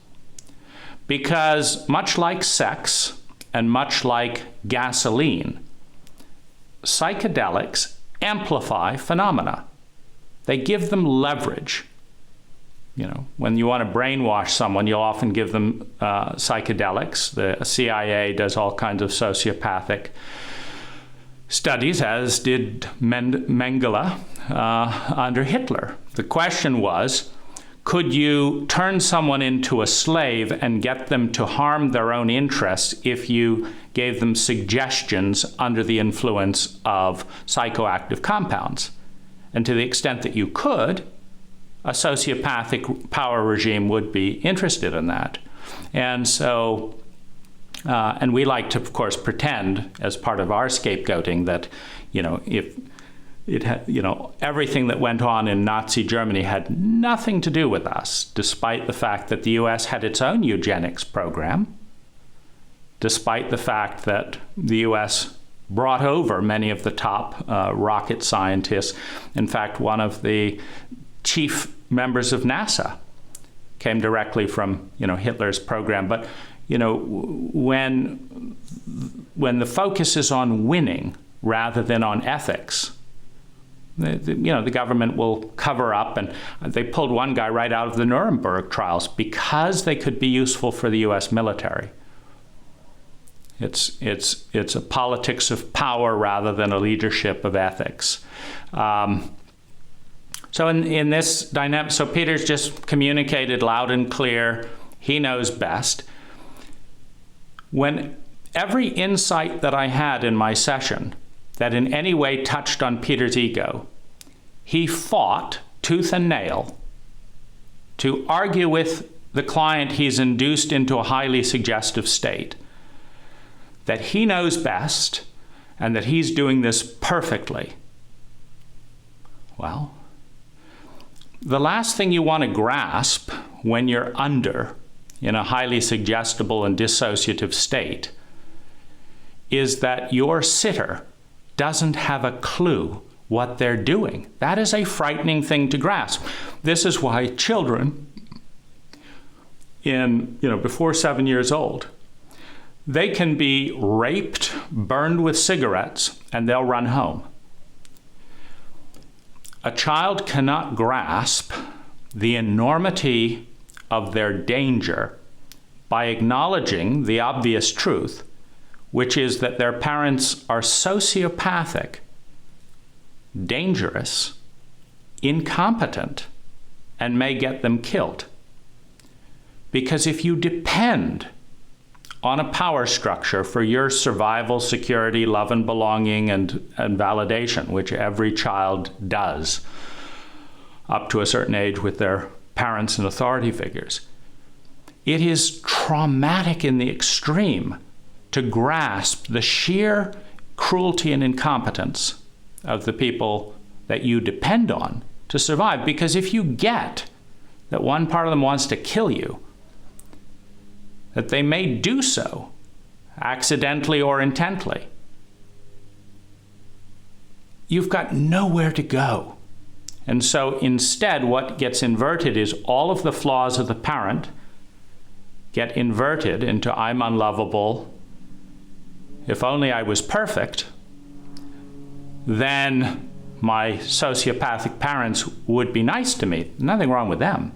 because much like sex and much like gasoline, psychedelics amplify phenomena. They give them leverage. You know, when you want to brainwash someone, you'll often give them psychedelics. The CIA does all kinds of sociopathic studies, as did Mengele under Hitler. The question was, could you turn someone into a slave and get them to harm their own interests if you gave them suggestions under the influence of psychoactive compounds? And to the extent that you could, a sociopathic power regime would be interested in that. And so, and we like to, of course, pretend as part of our scapegoating that, you know, if it had, you know, everything that went on in Nazi Germany had nothing to do with us, despite the fact that the US had its own eugenics program, despite the fact that the US brought over many of the top rocket scientists. In fact, one of the chief members of NASA came directly from, you know, Hitler's program. But, you know, when the focus is on winning rather than on ethics, the government will cover up, and they pulled one guy right out of the Nuremberg trials because they could be useful for the U.S. military. It's a politics of power rather than a leadership of ethics. So in this dynamic, so Peter's just communicated loud and clear, he knows best. When every insight that I had in my session that in any way touched on Peter's ego, he fought tooth and nail to argue with the client he's induced into a highly suggestive state that he knows best and that he's doing this perfectly. Well, the last thing you want to grasp when you're under in a highly suggestible and dissociative state is that your sitter doesn't have a clue what they're doing. That is a frightening thing to grasp. This is why children before 7 years old, they can be raped, burned with cigarettes, and they'll run home. A child cannot grasp the enormity of their danger by acknowledging the obvious truth, which is that their parents are sociopathic, dangerous, incompetent, and may get them killed. Because if you depend on a power structure for your survival, security, love and belonging, and validation, which every child does up to a certain age with their parents and authority figures, it is traumatic in the extreme to grasp the sheer cruelty and incompetence of the people that you depend on to survive. Because if you get that one part of them wants to kill you, that they may do so, accidentally or intently. You've got nowhere to go. And so instead, what gets inverted is all of the flaws of the parent get inverted into I'm unlovable. If only I was perfect, then my sociopathic parents would be nice to me. Nothing wrong with them.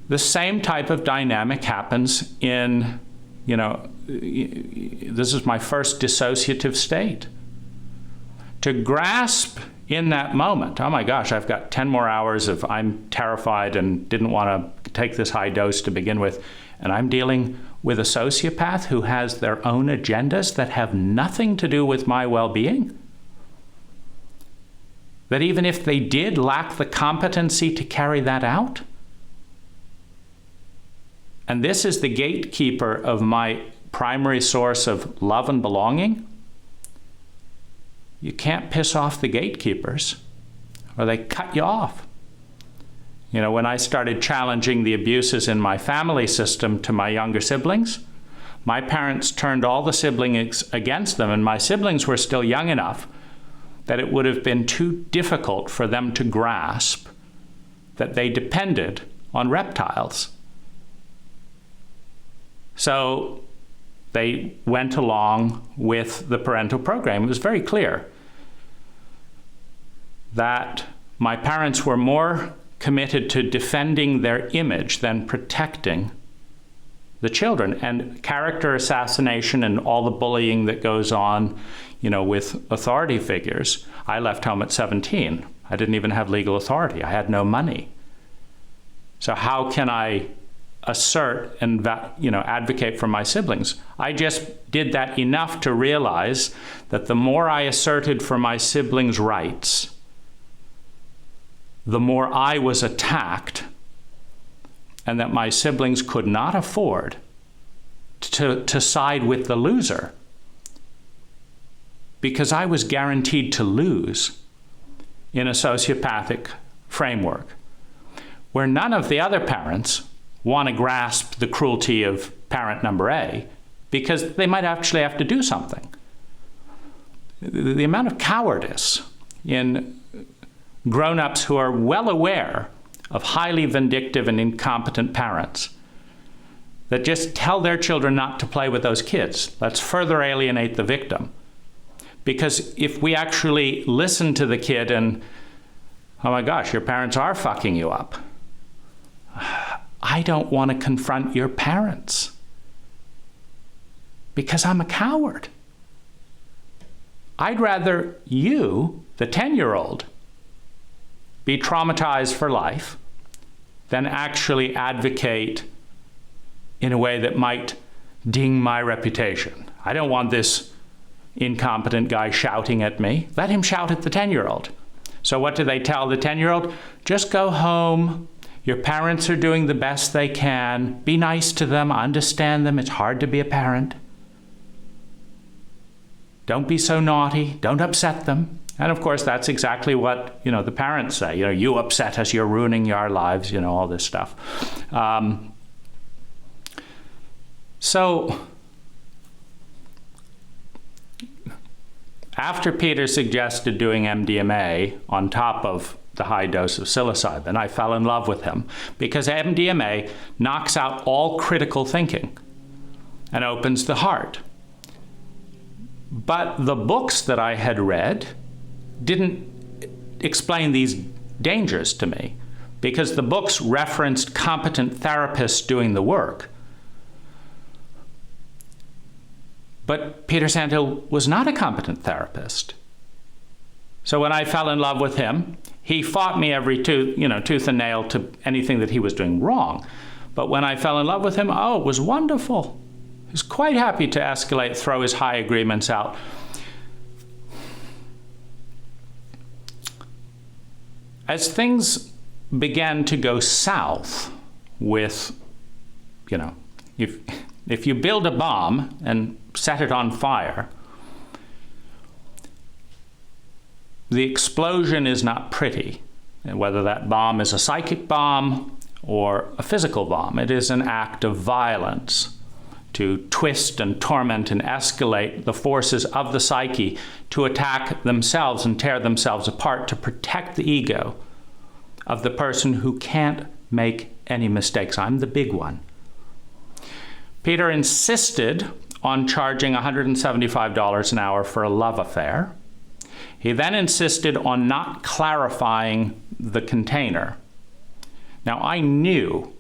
The same type of dynamic happens in, this is my first dissociative state. To grasp in that moment, oh my gosh, I've got 10 more hours of I'm terrified and didn't want to take this high dose to begin with, and I'm dealing with a sociopath who has their own agendas that have nothing to do with my well-being? That even if they did lack the competency to carry that out? And this is the gatekeeper of my primary source of love and belonging? You can't piss off the gatekeepers, or they cut you off. When I started challenging the abuses in my family system to my younger siblings, my parents turned all the siblings against them, and my siblings were still young enough that it would have been too difficult for them to grasp that they depended on reptiles. So they went along with the parental program. It was very clear that my parents were more committed to defending their image than protecting the children. And character assassination and all the bullying that goes on, with authority figures. I left home at 17. I didn't even have legal authority. I had no money. So how can I assert and advocate for my siblings? I just did that enough to realize that the more I asserted for my siblings' rights, the more I was attacked, and that my siblings could not afford to side with the loser, because I was guaranteed to lose in a sociopathic framework where none of the other parents want to grasp the cruelty of parent number A because they might actually have to do something. The amount of cowardice in grown-ups who are well aware of highly vindictive and incompetent parents that just tell their children not to play with those kids. Let's further alienate the victim. Because if we actually listen to the kid and, oh my gosh, your parents are fucking you up. I don't want to confront your parents because I'm a coward. I'd rather you, the 10-year-old, be traumatized for life than actually advocate in a way that might ding my reputation. I don't want this incompetent guy shouting at me. Let him shout at the 10-year-old. So what do they tell the 10-year-old? Just go home. Your parents are doing the best they can. Be nice to them. Understand them. It's hard to be a parent. Don't be so naughty. Don't upset them. And of course, that's exactly what, the parents say. You upset us. You're ruining our lives. All this stuff. So after Peter suggested doing MDMA on top of the high dose of psilocybin, I fell in love with him because MDMA knocks out all critical thinking and opens the heart. But the books that I had read didn't explain these dangers to me because the books referenced competent therapists doing the work. But Peter Sandhill was not a competent therapist. So when I fell in love with him, he fought me every tooth and nail to anything that he was doing wrong. But when I fell in love with him, it was wonderful. He was quite happy to escalate, throw his high agreements out. As things began to go south with, if you build a bomb and set it on fire, the explosion is not pretty. And whether that bomb is a psychic bomb or a physical bomb. It is an act of violence to twist and torment and escalate the forces of the psyche to attack themselves and tear themselves apart to protect the ego of the person who can't make any mistakes. I'm the big one. Peter insisted on charging $175 an hour for a love affair. He then insisted on not clarifying the container. Now, I knew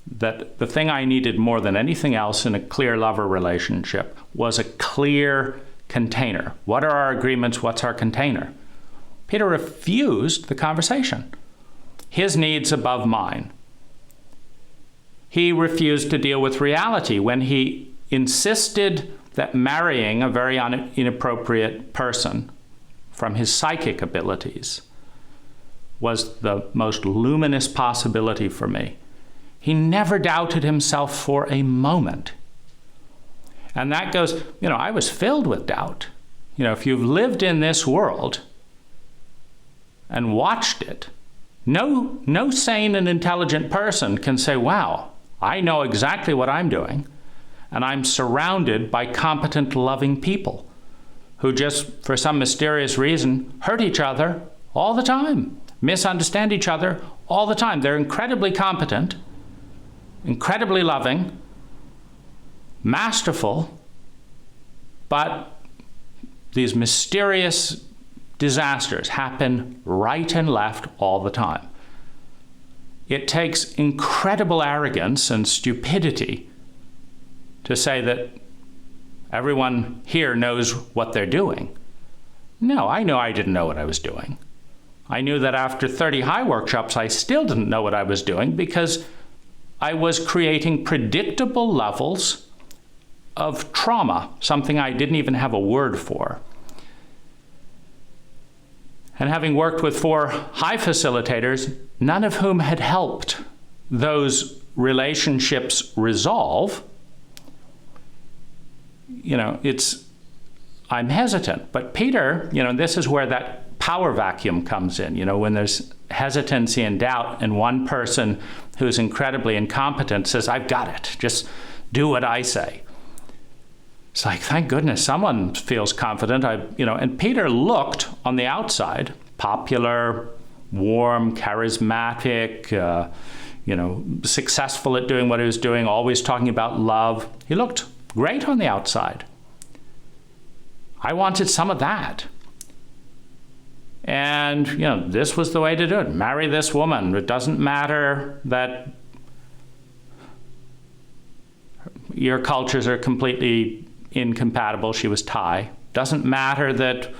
that the thing I needed more than anything else in a clear lover relationship was a clear container. What are our agreements? What's our container? Peter refused the conversation. His needs above mine. He refused to deal with reality when he insisted that marrying a very inappropriate person from his psychic abilities was the most luminous possibility for me. He never doubted himself for a moment. And that goes, I was filled with doubt. If you've lived in this world and watched it, no sane and intelligent person can say, wow, I know exactly what I'm doing, and I'm surrounded by competent, loving people who just, for some mysterious reason, hurt each other all the time, misunderstand each other all the time. They're incredibly competent, incredibly loving, masterful, but these mysterious disasters happen right and left all the time. It takes incredible arrogance and stupidity to say that everyone here knows what they're doing. No, I know I didn't know what I was doing. I knew that after 30 high workshops, I still didn't know what I was doing because I was creating predictable levels of trauma, something I didn't even have a word for. And having worked with 4 high facilitators, none of whom had helped those relationships resolve, I'm hesitant. But Peter, this is where that power vacuum comes in. When there's hesitancy and doubt, and one person who's incredibly incompetent says, I've got it, just do what I say. It's like, thank goodness someone feels confident. And Peter looked on the outside, popular, warm, charismatic, successful at doing what he was doing, always talking about love. He looked great on the outside. I wanted some of that. And, this was the way to do it. Marry this woman. It doesn't matter that your cultures are completely incompatible. She was Thai. Doesn't matter that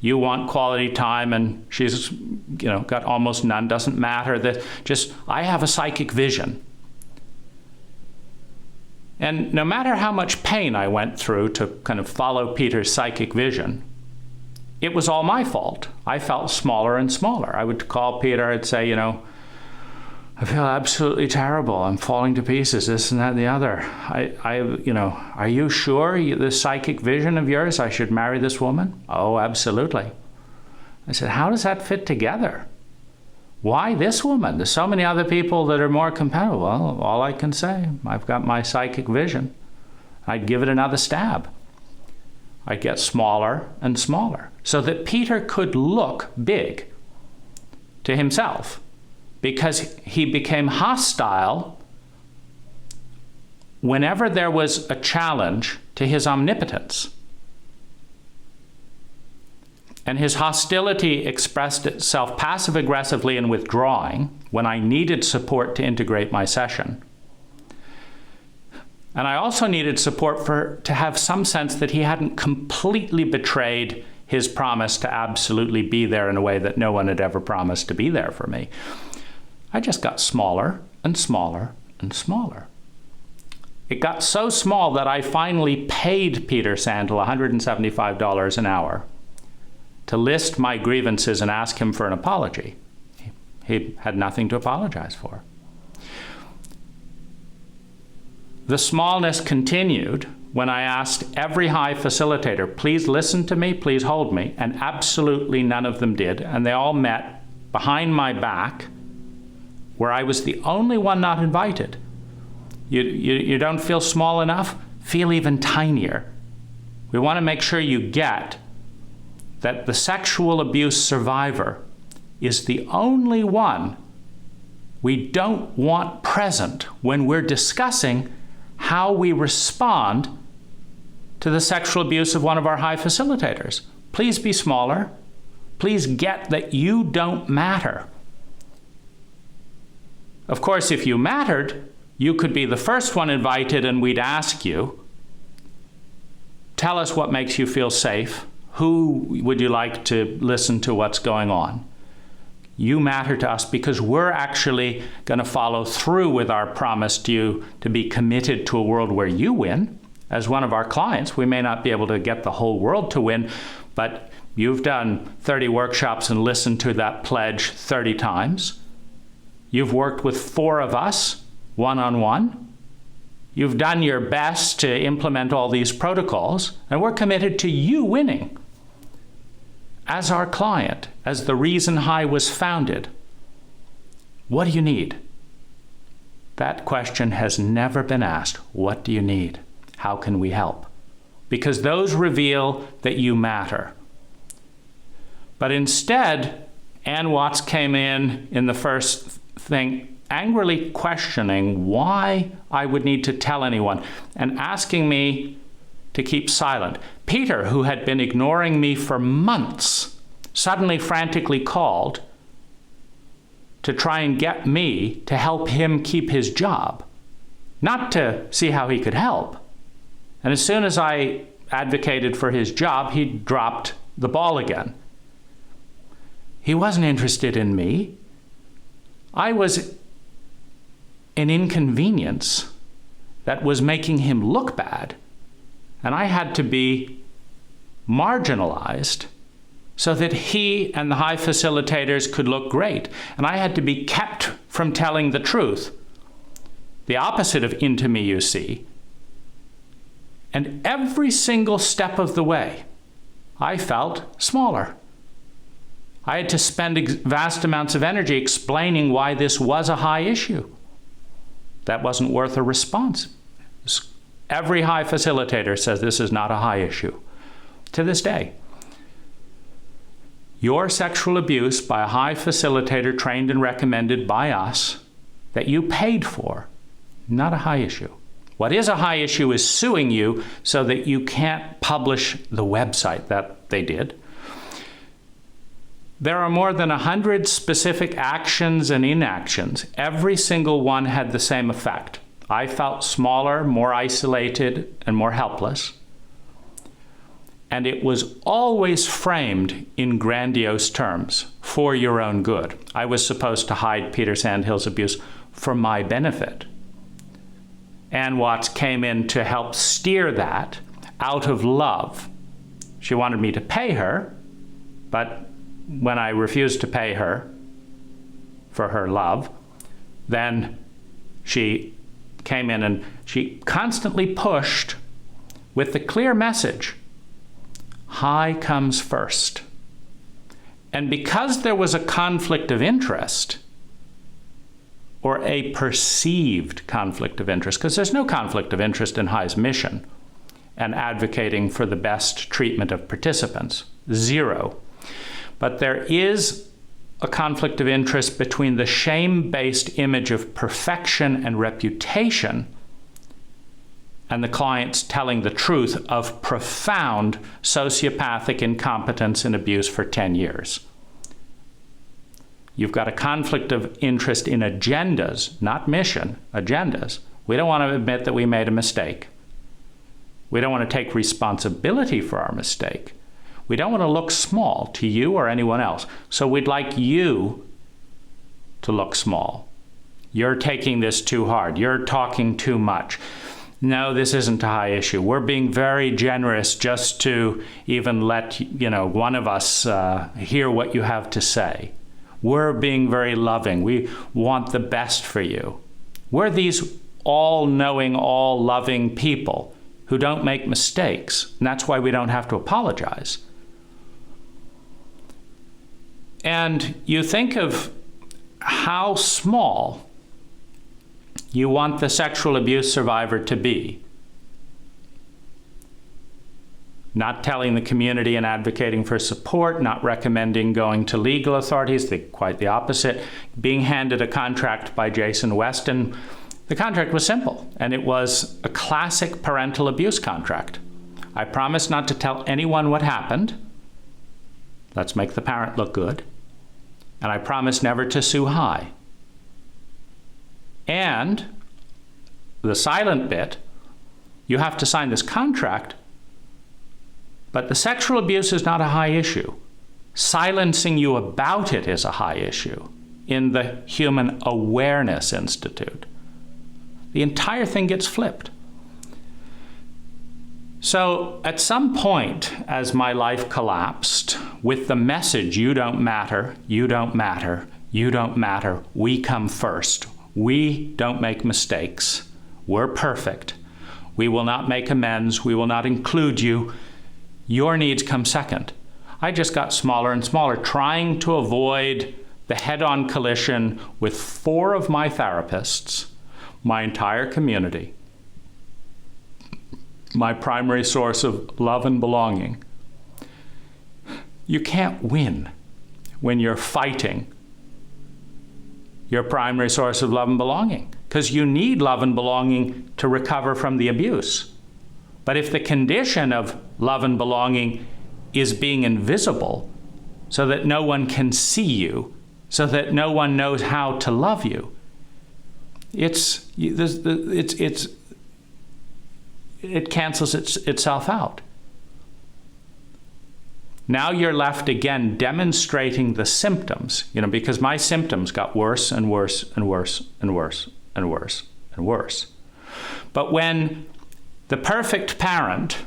you want quality time and she's, got almost none. Doesn't matter that I have a psychic vision. And no matter how much pain I went through to kind of follow Peter's psychic vision, it was all my fault. I felt smaller and smaller. I would call Peter, I'd say, I feel absolutely terrible. I'm falling to pieces, this and that and the other. Are you sure this psychic vision of yours, I should marry this woman? Oh, absolutely. I said, how does that fit together? Why this woman? There's so many other people that are more compatible. Well, all I can say, I've got my psychic vision. I'd give it another stab. I'd get smaller and smaller so that Peter could look big to himself, because he became hostile whenever there was a challenge to his omnipotence. And his hostility expressed itself passive-aggressively in withdrawing when I needed support to integrate my session. And I also needed support to have some sense that he hadn't completely betrayed his promise to absolutely be there in a way that no one had ever promised to be there for me. I just got smaller and smaller and smaller. It got so small that I finally paid Peter Sandel $175 an hour to list my grievances and ask him for an apology. He had nothing to apologize for. The smallness continued when I asked every high facilitator, please listen to me, please hold me, and absolutely none of them did. And they all met behind my back where I was the only one not invited. You don't feel small enough? Feel even tinier. We want to make sure you get that the sexual abuse survivor is the only one we don't want present when we're discussing how we respond to the sexual abuse of one of our high facilitators. Please be smaller. Please get that you don't matter. Of course, if you mattered, you could be the first one invited and we'd ask you, tell us what makes you feel safe. Who would you like to listen to what's going on? You matter to us because we're actually going to follow through with our promise to you to be committed to a world where you win. As one of our clients, we may not be able to get the whole world to win, but you've done 30 workshops and listened to that pledge 30 times. You've worked with 4 of us, one-on-one. You've done your best to implement all these protocols, and we're committed to you winning. As our client, as the reason High was founded, what do you need? That question has never been asked. What do you need? How can we help? Because those reveal that you matter. But instead, Ann Watts came in the first thing, angrily questioning why I would need to tell anyone and asking me to keep silent. Peter, who had been ignoring me for months, suddenly frantically called to try and get me to help him keep his job, not to see how he could help. And as soon as I advocated for his job, he dropped the ball again. He wasn't interested in me. I was an inconvenience that was making him look bad. And I had to be marginalized so that he and the high facilitators could look great. And I had to be kept from telling the truth. The opposite of into me, you see. And every single step of the way, I felt smaller. I had to spend vast amounts of energy explaining why this was a high issue. That wasn't worth a response. Every high facilitator says this is not a high issue. To this day, your sexual abuse by a high facilitator trained and recommended by us that you paid for, not a high issue. What is a high issue is suing you so that you can't publish the website that they did. There are more than 100 specific actions and inactions. Every single one had the same effect. I felt smaller, more isolated, and more helpless. And it was always framed in grandiose terms, for your own good. I was supposed to hide Peter Sandhill's abuse for my benefit. Ann Watts came in to help steer that out of love. She wanted me to pay her, but when I refused to pay her for her love, then she came in and she constantly pushed with the clear message, high comes first. And because there was a conflict of interest, or a perceived conflict of interest, because there's no conflict of interest in High's mission and advocating for the best treatment of participants, 0. But there is a conflict of interest between the shame-based image of perfection and reputation and the clients telling the truth of profound sociopathic incompetence and abuse for 10 years. You've got a conflict of interest in agendas, not mission, agendas. We don't want to admit that we made a mistake. We don't want to take responsibility for our mistake. We don't want to look small to you or anyone else. So we'd like you to look small. You're taking this too hard. You're talking too much. No, this isn't a high issue. We're being very generous just to even let, one of us hear what you have to say. We're being very loving. We want the best for you. We're these all-knowing, all-loving people who don't make mistakes, and that's why we don't have to apologize. And you think of how small you want the sexual abuse survivor to be. Not telling the community and advocating for support, not recommending going to legal authorities, quite the opposite. Being handed a contract by Jason Weston, the contract was simple, and it was a classic parental abuse contract. I promise not to tell anyone what happened. Let's make the parent look good. And I promise never to sue high. And the silent bit, you have to sign this contract, but the sexual abuse is not a high issue. Silencing you about it is a high issue in the Human Awareness Institute. The entire thing gets flipped. So at some point, as my life collapsed, with the message, you don't matter, you don't matter, you don't matter, we come first. We don't make mistakes. We're perfect. We will not make amends. We will not include you. Your needs come second. I just got smaller and smaller, trying to avoid the head-on collision with 4 of my therapists, my entire community, my primary source of love and belonging. You can't win when you're fighting your primary source of love and belonging, because you need love and belonging to recover from the abuse. But if the condition of love and belonging is being invisible, so that no one can see you, so that no one knows how to love you, it cancels itself out. Now you're left again demonstrating the symptoms, because my symptoms got worse and worse and worse and worse and worse and worse. But when the perfect parent,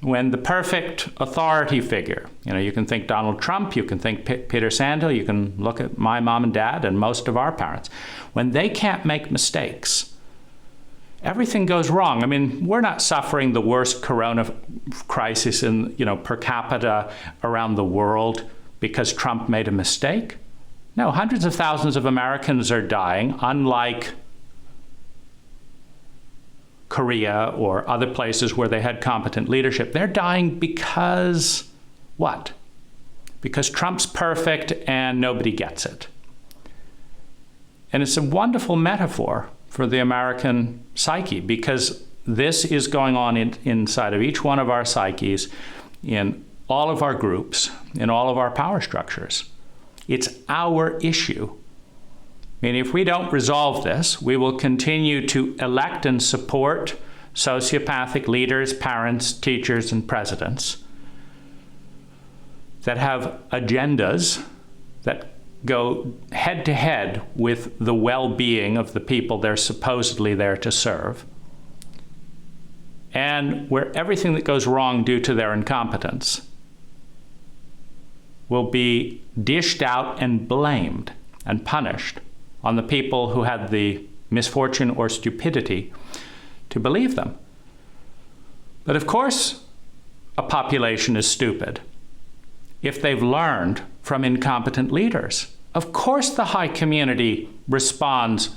when the perfect authority figure, you can think Donald Trump, you can think Peter Sandhill, you can look at my mom and dad and most of our parents, when they can't make mistakes, everything goes wrong. I mean, we're not suffering the worst corona crisis in, per capita around the world because Trump made a mistake. No, hundreds of thousands of Americans are dying, unlike Korea or other places where they had competent leadership. They're dying because what? Because Trump's perfect and nobody gets it. And it's a wonderful metaphor for the American psyche, because this is going on inside of each one of our psyches, in all of our groups, in all of our power structures. It's our issue. I mean, if we don't resolve this, we will continue to elect and support sociopathic leaders, parents, teachers, and presidents that have agendas that go head to head with the well-being of the people they're supposedly there to serve, and where everything that goes wrong due to their incompetence will be dished out and blamed and punished on the people who had the misfortune or stupidity to believe them. But of course, a population is stupid if they've learned from incompetent leaders. Of course, the high community responds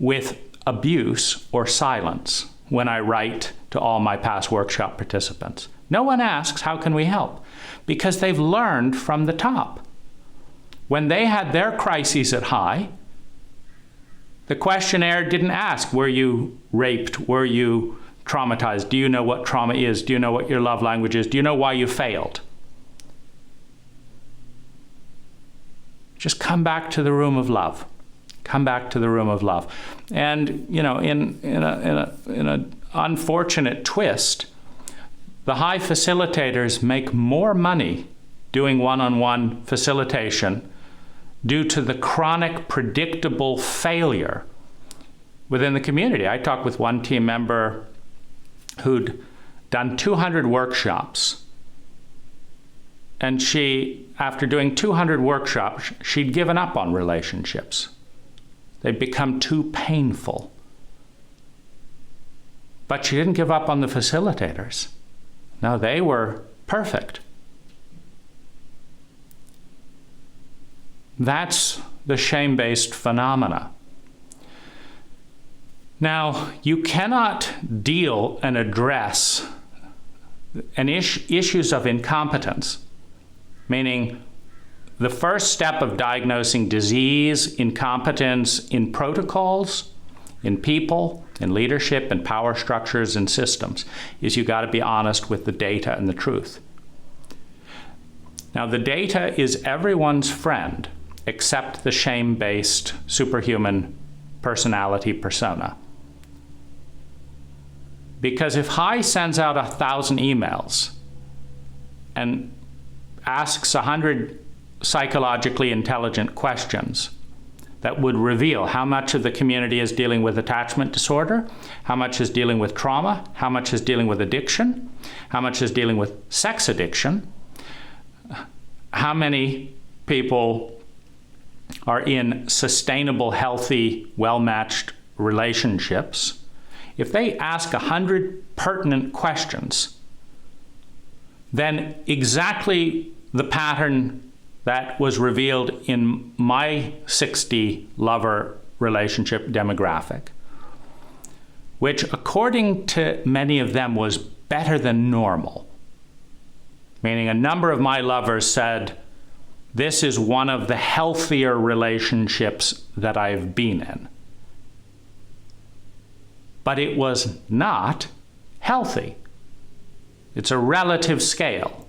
with abuse or silence when I write to all my past workshop participants. No one asks, how can we help? Because they've learned from the top. When they had their crises at high, the questionnaire didn't ask, were you raped? Were you traumatized? Do you know what trauma is? Do you know what your love language is? Do you know why you failed? Just come back to the room of love. Come back to the room of love. And, in an unfortunate twist, the high facilitators make more money doing one-on-one facilitation due to the chronic, predictable failure within the community. I talked with one team member who'd done 200 workshops. And she, after doing 200 workshops, she'd given up on relationships. They'd become too painful. But she didn't give up on the facilitators. No, they were perfect. That's the shame-based phenomena. Now, you cannot deal and address issues of incompetence, meaning the first step of diagnosing disease, incompetence in protocols, in people, in leadership, in power structures and systems, is you got to be honest with the data and the truth. Now, the data is everyone's friend except the shame-based superhuman personality persona. Because if High sends out 1,000 emails and asks 100 psychologically intelligent questions that would reveal how much of the community is dealing with attachment disorder, how much is dealing with trauma, how much is dealing with addiction, how much is dealing with sex addiction, how many people are in sustainable, healthy, well-matched relationships. If they ask 100 pertinent questions, then exactly the pattern that was revealed in my 60 lover relationship demographic, which according to many of them was better than normal, meaning a number of my lovers said, this is one of the healthier relationships that I've been in. But it was not healthy. It's a relative scale,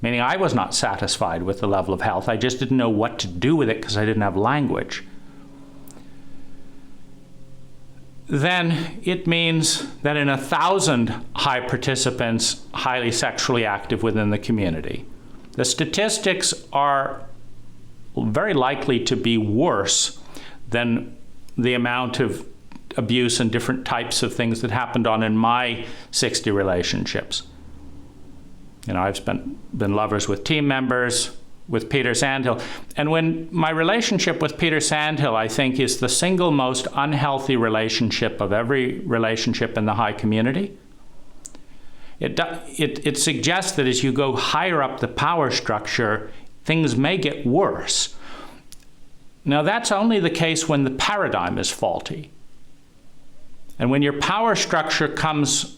meaning I was not satisfied with the level of health. I just didn't know what to do with it because I didn't have language. Then it means that in 1,000 high participants, highly sexually active within the community, the statistics are very likely to be worse than the amount of abuse and different types of things that happened in my 60 relationships. You know, I've been lovers with team members, with Peter Sandhill. And when my relationship with Peter Sandhill, I think, is the single most unhealthy relationship of every relationship in the high community, it suggests that as you go higher up the power structure, things may get worse. Now, that's only the case when the paradigm is faulty. And when your power structure comes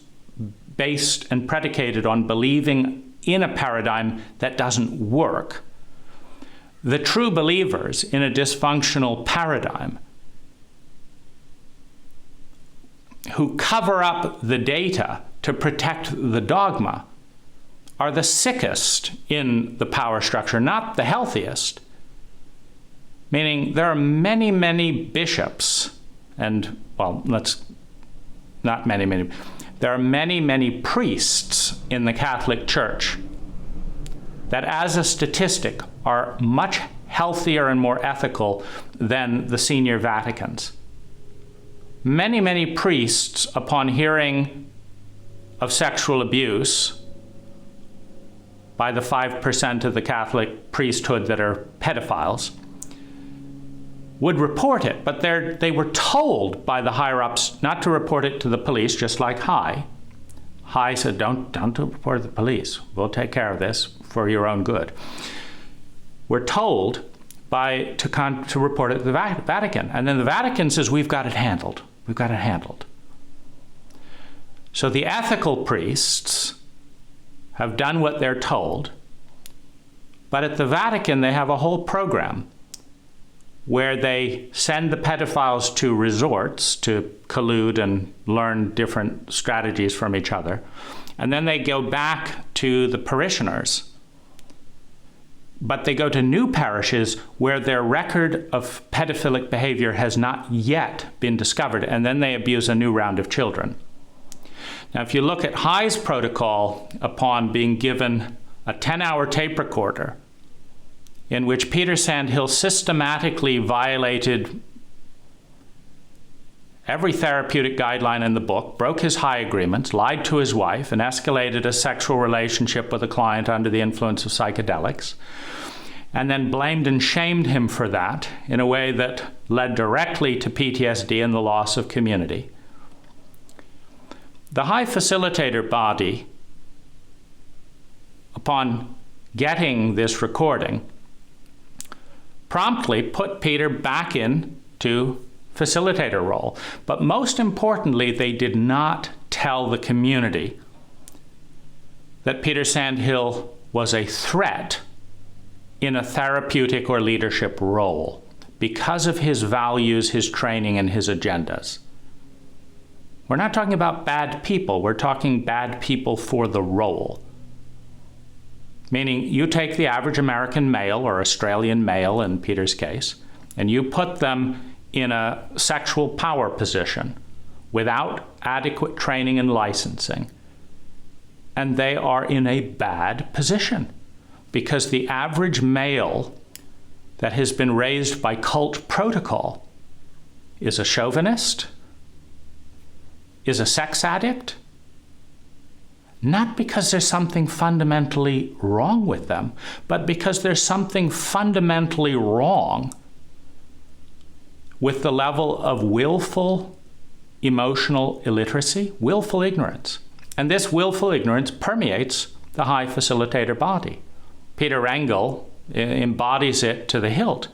based and predicated on believing in a paradigm that doesn't work, the true believers in a dysfunctional paradigm who cover up the data to protect the dogma are the sickest in the power structure, not the healthiest. Meaning there are many, many bishops and, well, there are many, many priests in the Catholic Church that as a statistic are much healthier and more ethical than the senior Vaticans. Many, many priests, upon hearing of sexual abuse by the 5% of the Catholic priesthood that are pedophiles, would report it, but they were told by the higher-ups not to report it to the police, just like High. High said, don't report it to the police. We'll take care of this for your own good. We're told to report it to the Vatican. And then the Vatican says, we've got it handled. We've got it handled. So the ethical priests have done what they're told, but at the Vatican they have a whole program where they send the pedophiles to resorts to collude and learn different strategies from each other. And then they go back to the parishioners. But they go to new parishes where their record of pedophilic behavior has not yet been discovered, and then they abuse a new round of children. Now, if you look at High's protocol upon being given a 10-hour tape recorder in which Peter Sandhill systematically violated every therapeutic guideline in the book, broke his High agreements, lied to his wife, and escalated a sexual relationship with a client under the influence of psychedelics, and then blamed and shamed him for that in a way that led directly to PTSD and the loss of community. The High facilitator body, upon getting this recording, promptly put Peter back into facilitator role. But most importantly, they did not tell the community that Peter Sandhill was a threat in a therapeutic or leadership role because of his values, his training, and his agendas. We're not talking about bad people. We're talking bad people for the role. Meaning you take the average American male or Australian male in Peter's case, and you put them in a sexual power position without adequate training and licensing, and they are in a bad position because the average male that has been raised by cult protocol is a chauvinist, is a sex addict, not because there's something fundamentally wrong with them, but because there's something fundamentally wrong with the level of willful emotional illiteracy, willful ignorance. And this willful ignorance permeates the high facilitator body. Peter Rangel embodies it to the hilt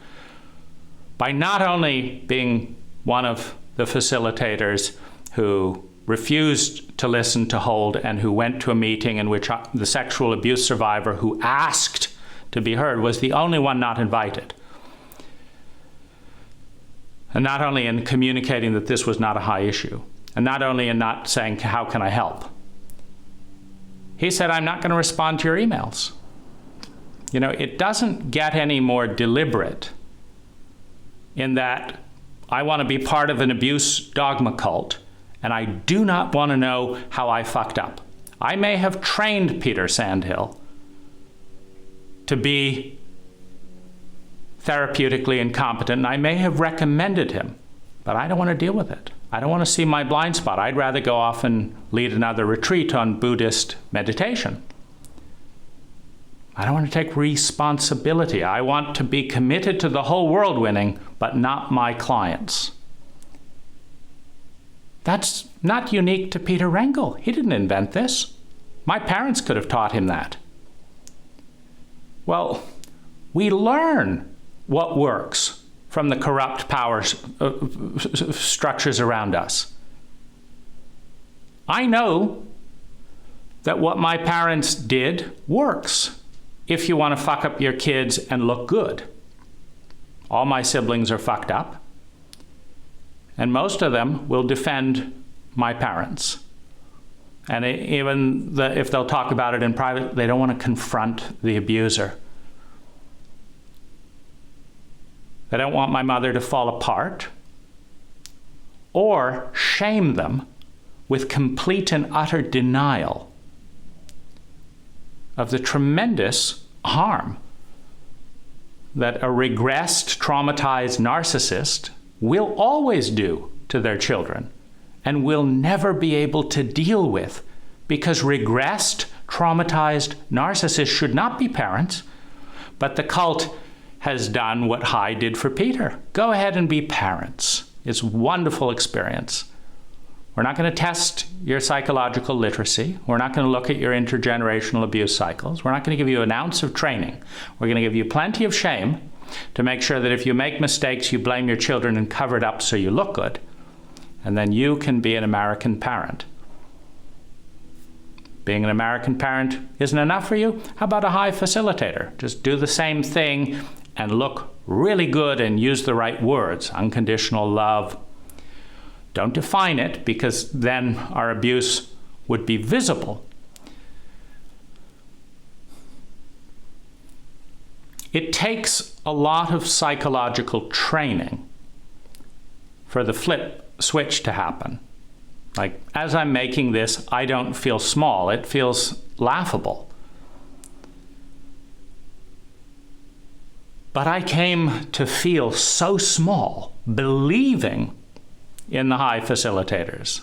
by not only being one of the facilitators who refused to listen to hold and who went to a meeting in which the sexual abuse survivor who asked to be heard was the only one not invited. And not only in communicating that this was not a high issue, and not only in not saying, how can I help? He said, I'm not going to respond to your emails. You know, it doesn't get any more deliberate in that I want to be part of an abuse dogma cult, and I do not want to know how I fucked up. I may have trained Peter Sandhill to be therapeutically incompetent, and I may have recommended him, but I don't want to deal with it. I don't want to see my blind spot. I'd rather go off and lead another retreat on Buddhist meditation. I don't want to take responsibility. I want to be committed to the whole world winning, but not my clients. That's not unique to Peter Rangel. He didn't invent this. My parents could have taught him that. Well, we learn what works from the corrupt power structures around us. I know that what my parents did works if you want to fuck up your kids and look good. All my siblings are fucked up, and most of them will defend my parents. And even if they'll talk about it in private, they don't want to confront the abuser. They don't want my mother to fall apart or shame them with complete and utter denial of the tremendous harm that a regressed, traumatized narcissist will always do to their children and will never be able to deal with, because regressed, traumatized narcissists should not be parents, but the cult has done what High did for Peter. Go ahead and be parents. It's a wonderful experience. We're not going to test your psychological literacy. We're not going to look at your intergenerational abuse cycles. We're not going to give you an ounce of training. We're going to give you plenty of shame to make sure that if you make mistakes, you blame your children and cover it up so you look good. And then you can be an American parent. Being an American parent isn't enough for you? How about a High facilitator? Just do the same thing and look really good and use the right words. Unconditional love. Don't define it, because then our abuse would be visible. It takes a lot of psychological training for the flip switch to happen. Like, as I'm making this, I don't feel small. It feels laughable. But I came to feel so small, believing in the High facilitators,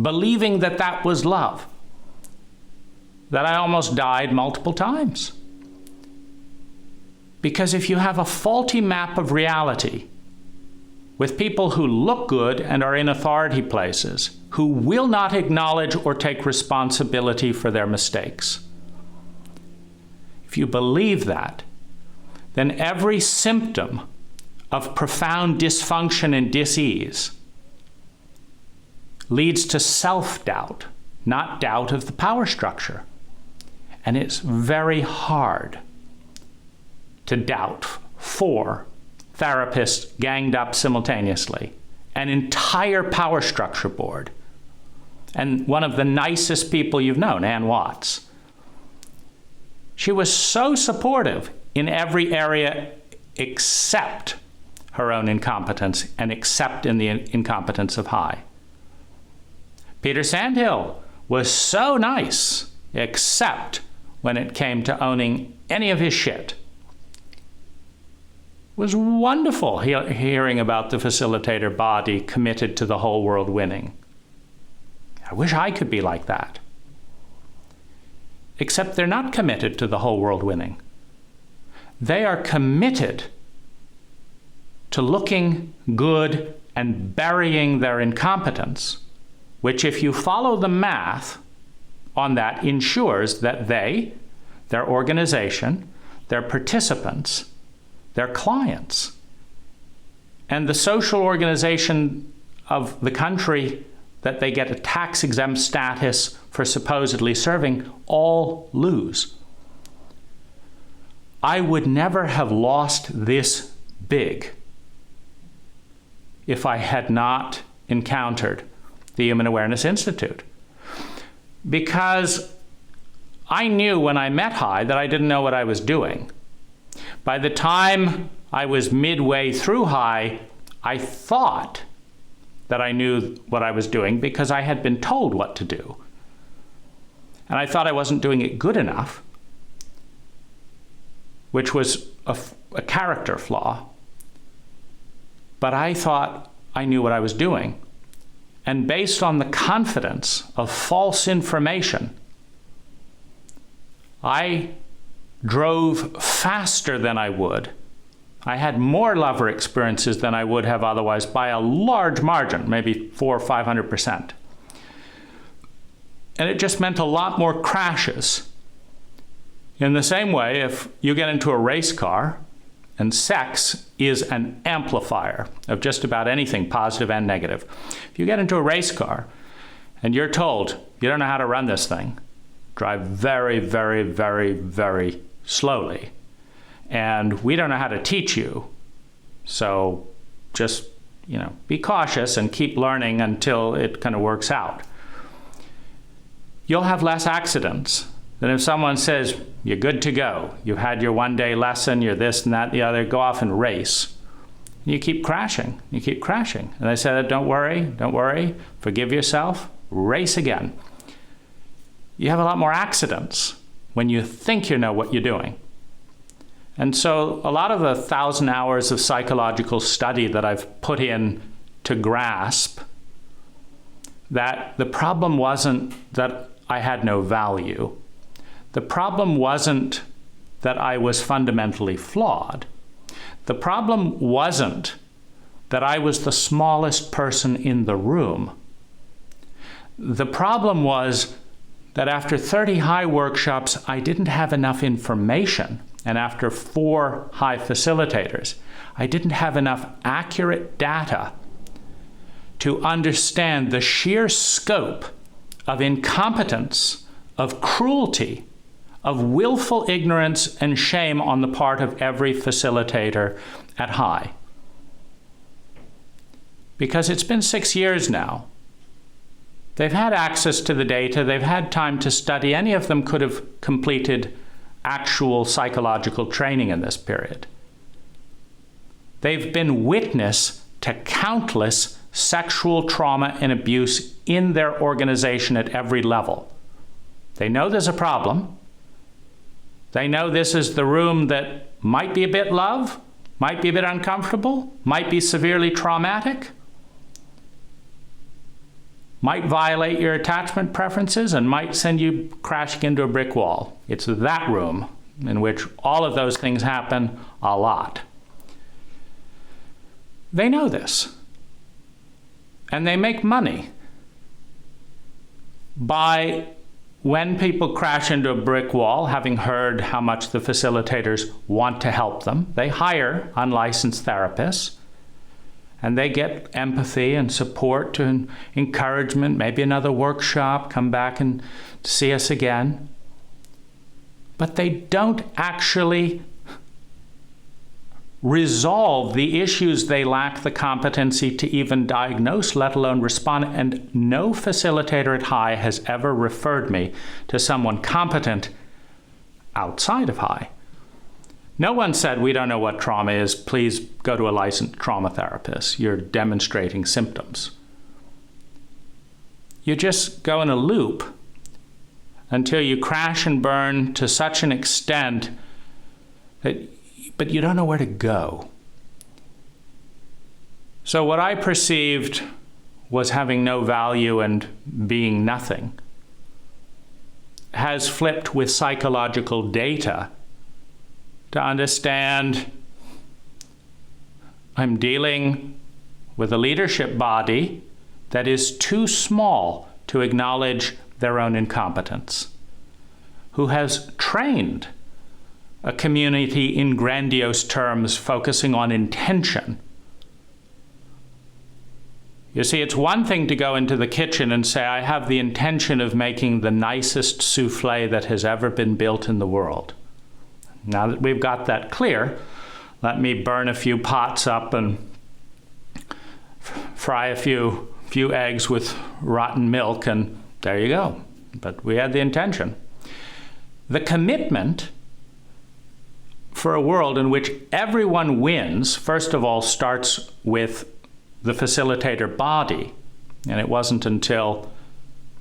believing that that was love, that I almost died multiple times. Because if you have a faulty map of reality with people who look good and are in authority places, who will not acknowledge or take responsibility for their mistakes, if you believe that, then every symptom of profound dysfunction and dis-ease leads to self-doubt, not doubt of the power structure. And it's very hard to doubt 4 therapists ganged up simultaneously, an entire power structure board, and one of the nicest people you've known, Ann Watts. She was so supportive in every area except her own incompetence and except in the incompetence of High. Peter Sandhill was so nice except when it came to owning any of his shit. It was wonderful hearing about the facilitator body committed to the whole world winning. I wish I could be like that. Except they're not committed to the whole world winning. They are committed to looking good and burying their incompetence, which, if you follow the math on that, ensures that they, their organization, their participants, their clients, and the social organization of the country that they get a tax-exempt status for supposedly serving all lose. I would never have lost this big if I had not encountered the Human Awareness Institute. Because I knew when I met High that I didn't know what I was doing. By the time I was midway through High, I thought that I knew what I was doing because I had been told what to do. And I thought I wasn't doing it good enough, which was a character flaw. But I thought I knew what I was doing. And based on the confidence of false information, I drove faster than I would. I had more lover experiences than I would have otherwise by a large margin, maybe 400% or 500%. And it just meant a lot more crashes. In the same way, if you get into a race car, and sex is an amplifier of just about anything positive and negative. If you get into a race car and you're told you don't know how to run this thing, drive very, very, very, very slowly. And we don't know how to teach you. So just, be cautious and keep learning until it kind of works out. You'll have less accidents than if someone says, you're good to go. You've had your one-day lesson, you're this and that and the other, go off and race. And you keep crashing, And I said, don't worry, forgive yourself, race again. You have a lot more accidents when you think you know what you're doing. And so a lot of the 1,000 hours of psychological study that I've put in to grasp that the problem wasn't that I had no value. The problem wasn't that I was fundamentally flawed. The problem wasn't that I was the smallest person in the room. The problem was that after 30 High workshops, I didn't have enough information. And after 4 High facilitators, I didn't have enough accurate data to understand the sheer scope of incompetence, of cruelty, of willful ignorance and shame on the part of every facilitator at High. Because it's been 6 years now. They've had access to the data, they've had time to study. Any of them could have completed actual psychological training in this period. They've been witness to countless sexual trauma and abuse in their organization at every level. They know there's a problem. They know this is the room that might be a bit love, might be a bit uncomfortable, might be severely traumatic, might violate your attachment preferences, and might send you crashing into a brick wall. It's that room in which all of those things happen a lot. They know this. And they make money by when people crash into a brick wall, having heard how much the facilitators want to help them, they hire unlicensed therapists, and they get empathy and support and encouragement, maybe another workshop, come back and see us again. But they don't actually resolve the issues they lack the competency to even diagnose, let alone respond. And no facilitator at High has ever referred me to someone competent outside of High. No one said, we don't know what trauma is, please go to a licensed trauma therapist. You're demonstrating symptoms. You just go in a loop until you crash and burn to such an extent but you don't know where to go. So what I perceived was having no value and being nothing has flipped with psychological data to understand I'm dealing with a leadership body that is too small to acknowledge their own incompetence, who has trained a community in grandiose terms focusing on intention. You see, it's one thing to go into the kitchen and say, I have the intention of making the nicest souffle that has ever been built in the world. Now that we've got that clear, let me burn a few pots up and fry a few eggs with rotten milk, and there you go. But we had the intention. The commitment for a world in which everyone wins, first of all, starts with the facilitator body. And it wasn't until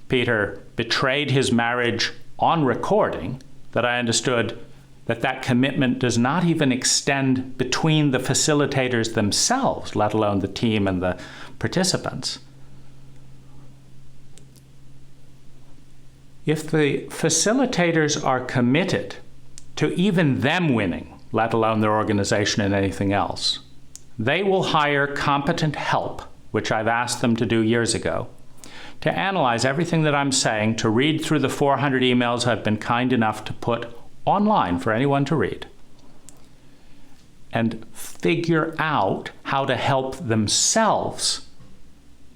Peter betrayed his marriage on recording that I understood that that commitment does not even extend between the facilitators themselves, let alone the team and the participants. If the facilitators are committed to even them winning, let alone their organization and anything else, they will hire competent help, which I've asked them to do years ago, to analyze everything that I'm saying, to read through the 400 emails I've been kind enough to put online for anyone to read, and figure out how to help themselves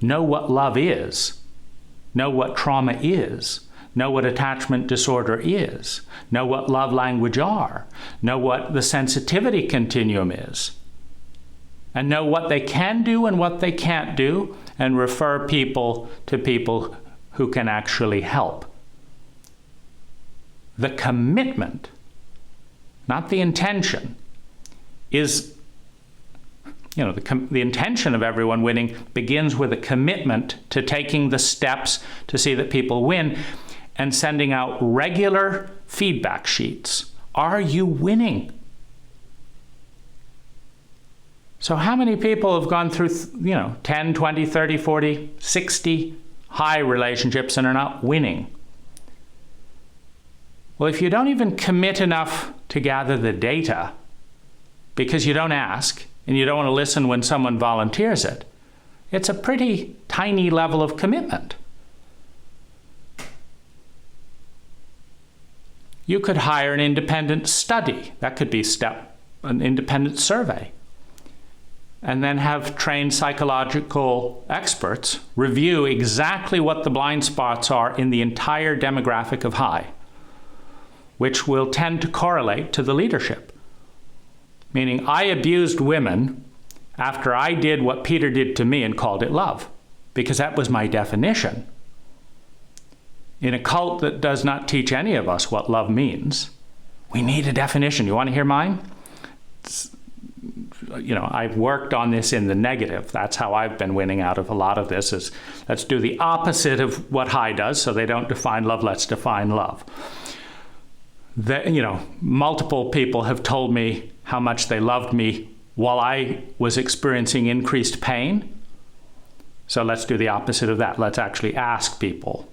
know what love is, know what trauma is, know what attachment disorder is, know what love language are, know what the sensitivity continuum is, and know what they can do and what they can't do, and refer people to people who can actually help. The commitment, not the intention, is, the intention of everyone winning begins with a commitment to taking the steps to see that people win and sending out regular feedback sheets. Are you winning? So how many people have gone through, 10, 20, 30, 40, 60 high relationships and are not winning? Well, if you don't even commit enough to gather the data because you don't ask and you don't want to listen when someone volunteers it, it's a pretty tiny level of commitment. You could hire an independent study. That could be an independent survey. And then have trained psychological experts review exactly what the blind spots are in the entire demographic of high, which will tend to correlate to the leadership. Meaning, I abused women after I did what Peter did to me and called it love, because that was my definition. In a cult that does not teach any of us what love means, we need a definition. You want to hear mine? I've worked on this in the negative. That's how I've been winning out of a lot of this, is let's do the opposite of what high does, so they don't define love, let's define love. Multiple people have told me how much they loved me while I was experiencing increased pain. So let's do the opposite of that. Let's actually ask people,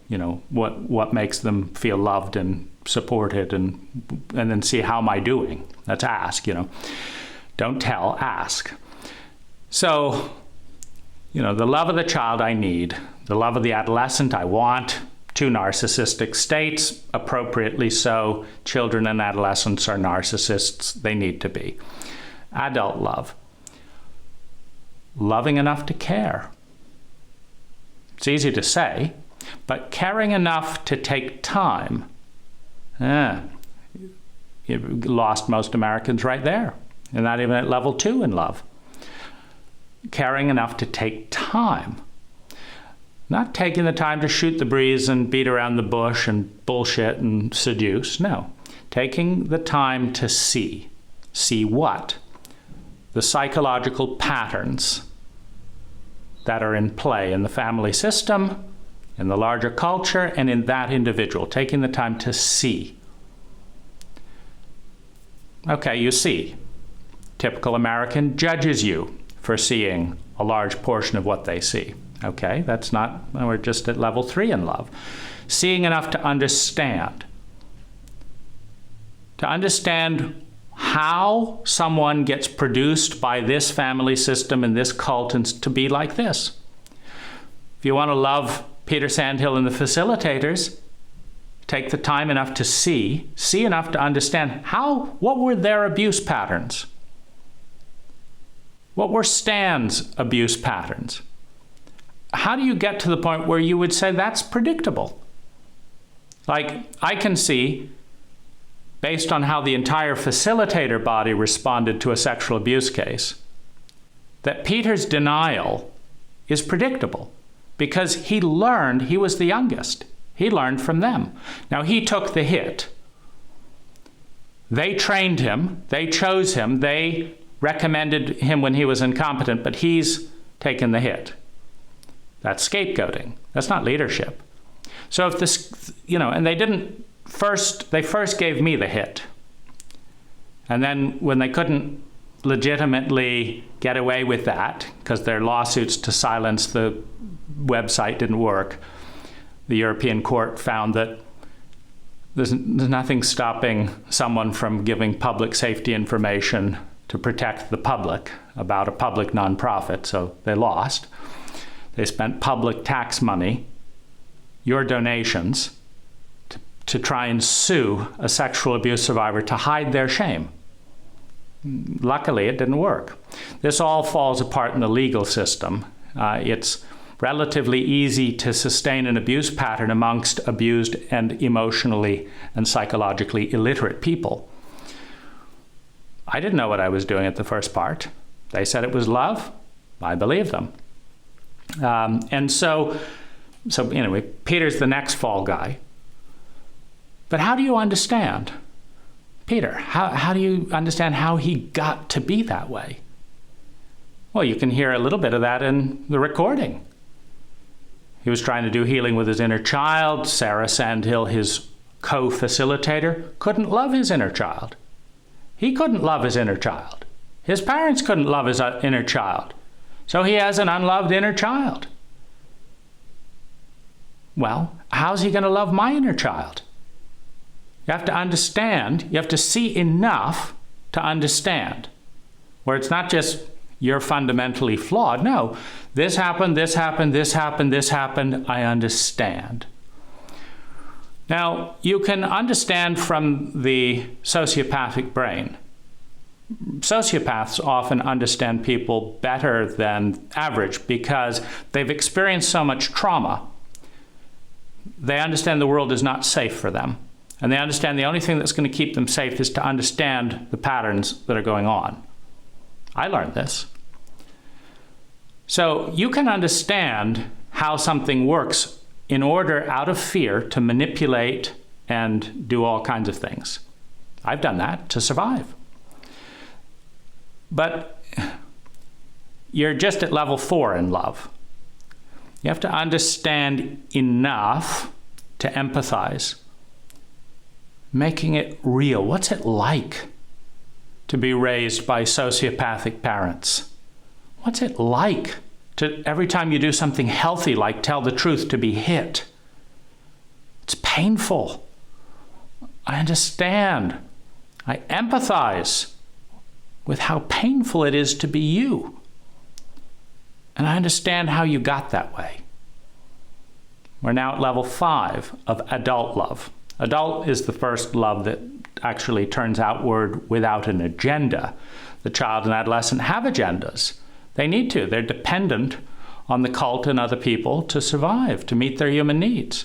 what makes them feel loved and supported, and then see how am I doing. Let's ask, Don't tell, ask. So, the love of the child I need, the love of the adolescent I want to narcissistic states, appropriately so. Children and adolescents are narcissists. They need to be. Adult love. Loving enough to care. It's easy to say, but caring enough to take time. You've lost most Americans right there. They're not even at level 2 in love. Caring enough to take time. Not taking the time to shoot the breeze and beat around the bush and bullshit and seduce. No. Taking the time to see. See what? The psychological patterns that are in play in the family system, in the larger culture, and in that individual. Taking the time to see. Okay, you see. Typical American judges you for seeing a large portion of what they see. Okay, that's not, we're just at level 3 in love. Seeing enough to understand. To understand how someone gets produced by this family system and this cult and to be like this. If you want to love Peter Sandhill and the facilitators, take the time enough to see enough to understand what were their abuse patterns? What were Stan's abuse patterns? How do you get to the point where you would say that's predictable? Like, I can see, based on how the entire facilitator body responded to a sexual abuse case, that Peter's denial is predictable because he learned, he was the youngest. He learned from them. Now, he took the hit. They trained him, they chose him, they recommended him when he was incompetent, but he's taken the hit. That's scapegoating. That's not leadership. So if this, and they first gave me the hit. And then when they couldn't legitimately get away with that, because their lawsuits to silence the website didn't work, the European court found that there's nothing stopping someone from giving public safety information to protect the public about a public nonprofit, so they lost. They spent public tax money, your donations, to try and sue a sexual abuse survivor to hide their shame. Luckily, it didn't work. This all falls apart in the legal system. It's relatively easy to sustain an abuse pattern amongst abused and emotionally and psychologically illiterate people. I didn't know what I was doing at the first part. They said it was love. I believe them. And so anyway, Peter's the next fall guy. But how do you understand Peter? How do you understand how he got to be that way? Well, you can hear a little bit of that in the recording. He was trying to do healing with his inner child. Sarah Sandhill, his co-facilitator, couldn't love his inner child. He couldn't love his inner child. His parents couldn't love his inner child. So he has an unloved inner child. Well, how's he going to love my inner child? You have to understand, you have to see enough to understand. Where it's not just you're fundamentally flawed. No, this happened, this happened, this happened, this happened. I understand. Now, you can understand from the sociopathic brain. Sociopaths often understand people better than average because they've experienced so much trauma. They understand the world is not safe for them. And they understand the only thing that's going to keep them safe is to understand the patterns that are going on. I learned this. So you can understand how something works in order, out of fear, to manipulate and do all kinds of things. I've done that to survive. But you're just at level 4 in love. You have to understand enough to empathize, making it real. What's it like to be raised by sociopathic parents? What's it like to, every time you do something healthy, like tell the truth, to be hit? It's painful. I understand. I empathize with how painful it is to be you. And I understand how you got that way. We're now at level 5 of adult love. Adult is the first love that actually turns outward without an agenda. The child and adolescent have agendas. They need to. They're dependent on the cult and other people to survive, to meet their human needs.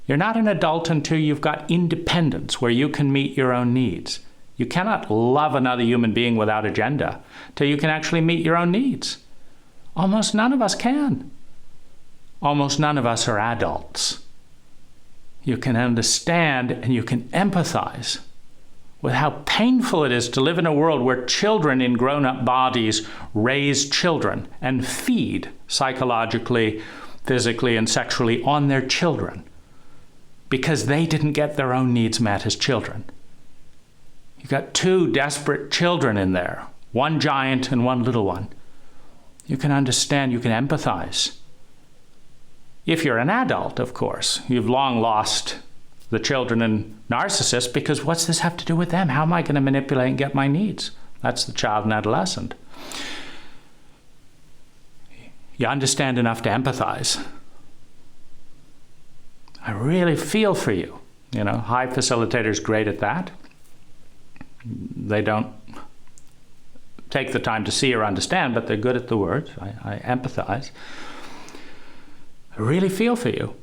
You're not an adult until you've got independence, where you can meet your own needs. You cannot love another human being without agenda till you can actually meet your own needs. Almost none of us can. Almost none of us are adults. You can understand and you can empathize with how painful it is to live in a world where children in grown-up bodies raise children and feed psychologically, physically, and sexually on their children because they didn't get their own needs met as children. You've got 2 desperate children in there, one giant and one little one. You can understand, you can empathize. If you're an adult, of course, you've long lost the children and narcissists, because what's this have to do with them? How am I going to manipulate and get my needs? That's the child and adolescent. You understand enough to empathize. I really feel for you. You know, high facilitators great at that. They don't take the time to see or understand, but they're good at the words. I empathize. I really feel for you.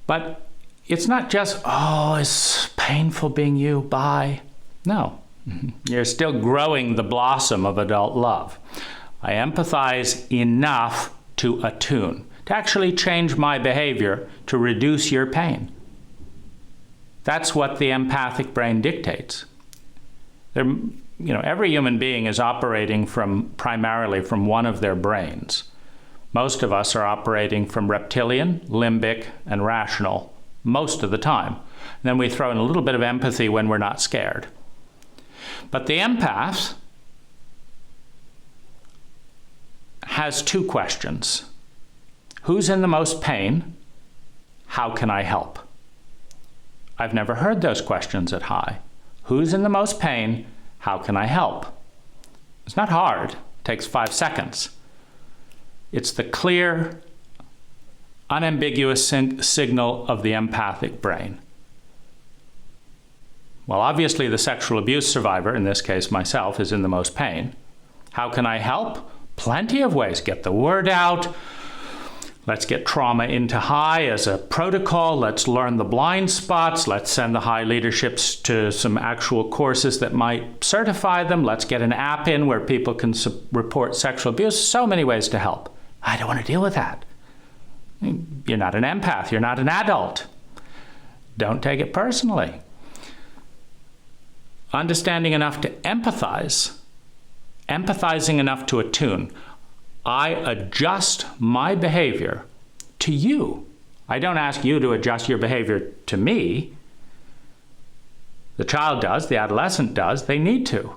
But it's not just, oh, it's painful being you, bye. No, you're still growing the blossom of adult love. I empathize enough to attune, to actually change my behavior to reduce your pain. That's what the empathic brain dictates. Every human being is operating primarily from one of their brains. Most of us are operating from reptilian, limbic, and rational most of the time. And then we throw in a little bit of empathy when we're not scared. But the empath has 2 questions. Who's in the most pain? How can I help? I've never heard those questions at high. Who's in the most pain? How can I help? It's not hard. It takes 5 seconds. It's the clear, unambiguous signal of the empathic brain. Well, obviously the sexual abuse survivor, in this case myself, is in the most pain. How can I help? Plenty of ways. Get the word out. Let's get trauma into high as a protocol. Let's learn the blind spots. Let's send the high leaderships to some actual courses that might certify them. Let's get an app in where people can report sexual abuse. So many ways to help. I don't want to deal with that. You're not an empath. You're not an adult. Don't take it personally. Understanding enough to empathize, empathizing enough to attune. I adjust my behavior to you. I don't ask you to adjust your behavior to me. The child does, the adolescent does, they need to.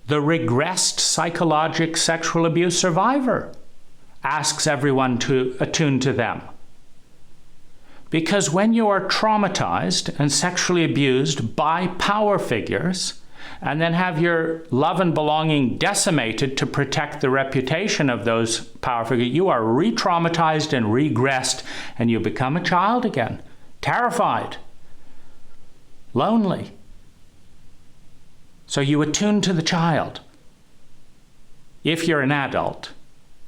The regressed psychologic sexual abuse survivor asks everyone to attune to them. Because when you are traumatized and sexually abused by power figures, and then have your love and belonging decimated to protect the reputation of those power figures, you are re-traumatized and regressed, and you become a child again, terrified, lonely. So you attune to the child. If you're an adult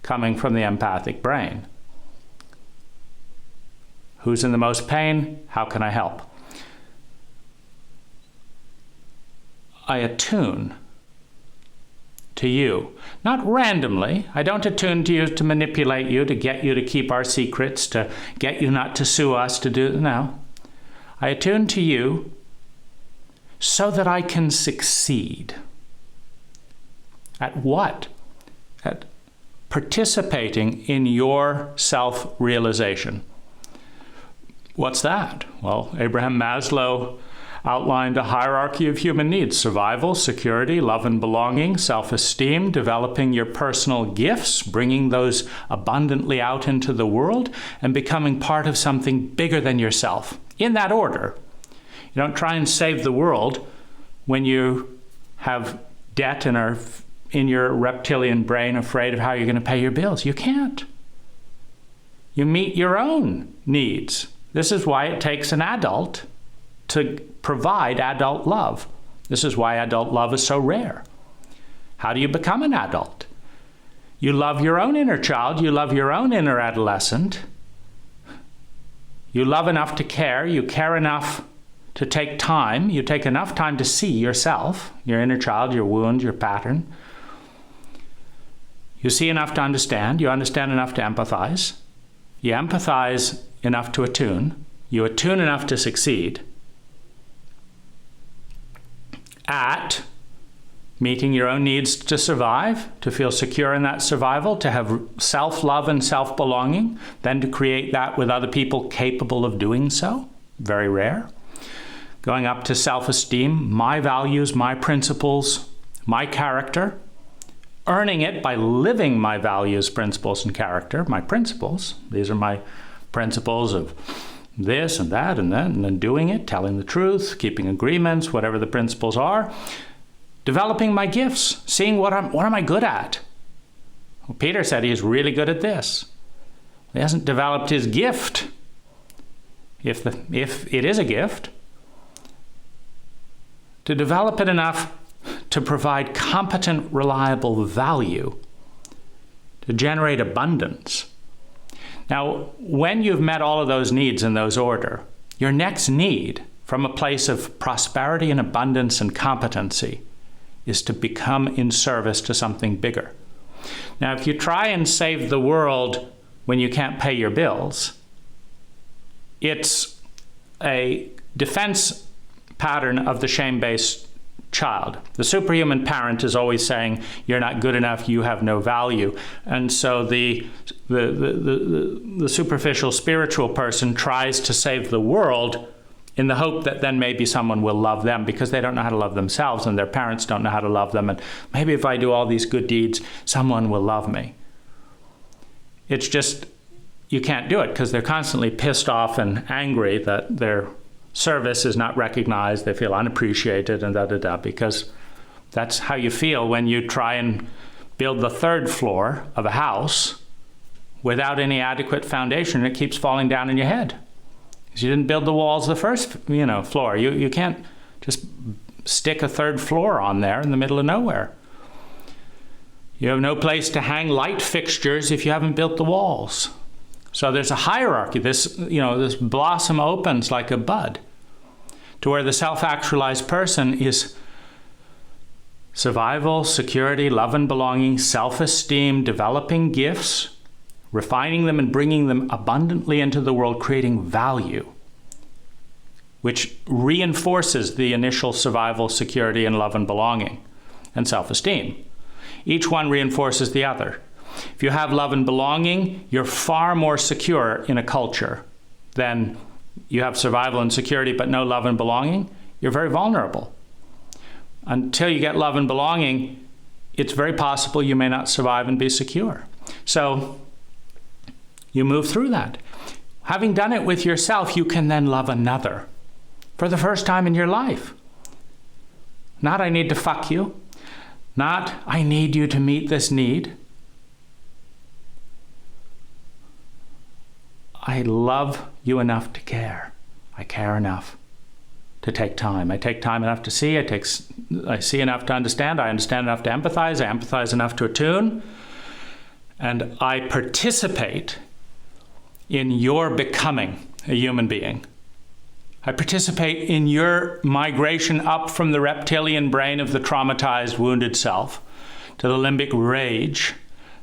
coming from the empathic brain, who's in the most pain? How can I help? I attune to you, not randomly. I don't attune to you to manipulate you, to get you to keep our secrets, to get you not to sue us, to do, no. I attune to you so that I can succeed. At what? At participating in your self-realization. What's that? Well, Abraham Maslow outlined a hierarchy of human needs: survival, security, love and belonging, self-esteem, developing your personal gifts, bringing those abundantly out into the world, and becoming part of something bigger than yourself. In that order. You don't try and save the world when you have debt and are in your reptilian brain afraid of how you're going to pay your bills. You can't. You meet your own needs. This is why it takes an adult to provide adult love. This is why adult love is so rare. How do you become an adult? You love your own inner child. You love your own inner adolescent. You love enough to care. You care enough to take time. You take enough time to see yourself, your inner child, your wound, your pattern. You see enough to understand. You understand enough to empathize. You empathize enough to attune. You attune enough to succeed at meeting your own needs to survive, to feel secure in that survival, to have self-love and self-belonging, then to create that with other people capable of doing so. Very rare. Going up to self-esteem, my values, my principles, my character. Earning it by living my values, principles, and character. My principles. These are my principles of this and that and that, and then doing it, telling the truth, keeping agreements, whatever the principles are. Developing my gifts, seeing what am I good at. Well, Peter said he's really good at this. He hasn't developed his gift, if it is a gift, to develop it enough to provide competent, reliable value, to generate abundance. Now, when you've met all of those needs in those order, your next need from a place of prosperity and abundance and competency is to become in service to something bigger. Now, if you try and save the world when you can't pay your bills, it's a defense pattern of the shame-based child. The superhuman parent is always saying, you're not good enough, you have no value. And so the superficial spiritual person tries to save the world in the hope that then maybe someone will love them, because they don't know how to love themselves and their parents don't know how to love them. And maybe if I do all these good deeds, someone will love me. It's just, you can't do it because they're constantly pissed off and angry that their service is not recognized. They feel unappreciated and because that's how you feel when you try and build the third floor of a house without any adequate foundation. It keeps falling down in your head. You didn't build the walls the first, floor. You can't just stick a third floor on there in the middle of nowhere. You have no place to hang light fixtures if you haven't built the walls. So there's a hierarchy. This blossom opens like a bud to where the self-actualized person is survival, security, love and belonging, self-esteem, developing gifts, refining them and bringing them abundantly into the world, creating value, which reinforces the initial survival, security, and love and belonging, and self-esteem. Each one reinforces the other. If you have love and belonging, you're far more secure in a culture than you have survival and security but no love and belonging. You're very vulnerable. Until you get love and belonging, it's very possible you may not survive and be secure. So you move through that. Having done it with yourself, you can then love another for the first time in your life. Not I need to fuck you. Not I need you to meet this need. I love you enough to care. I care enough to take time. I take time enough to see. I see enough to understand. I understand enough to empathize. I empathize enough to attune. And I participate in your becoming a human being. I participate in your migration up from the reptilian brain of the traumatized, wounded self to the limbic rage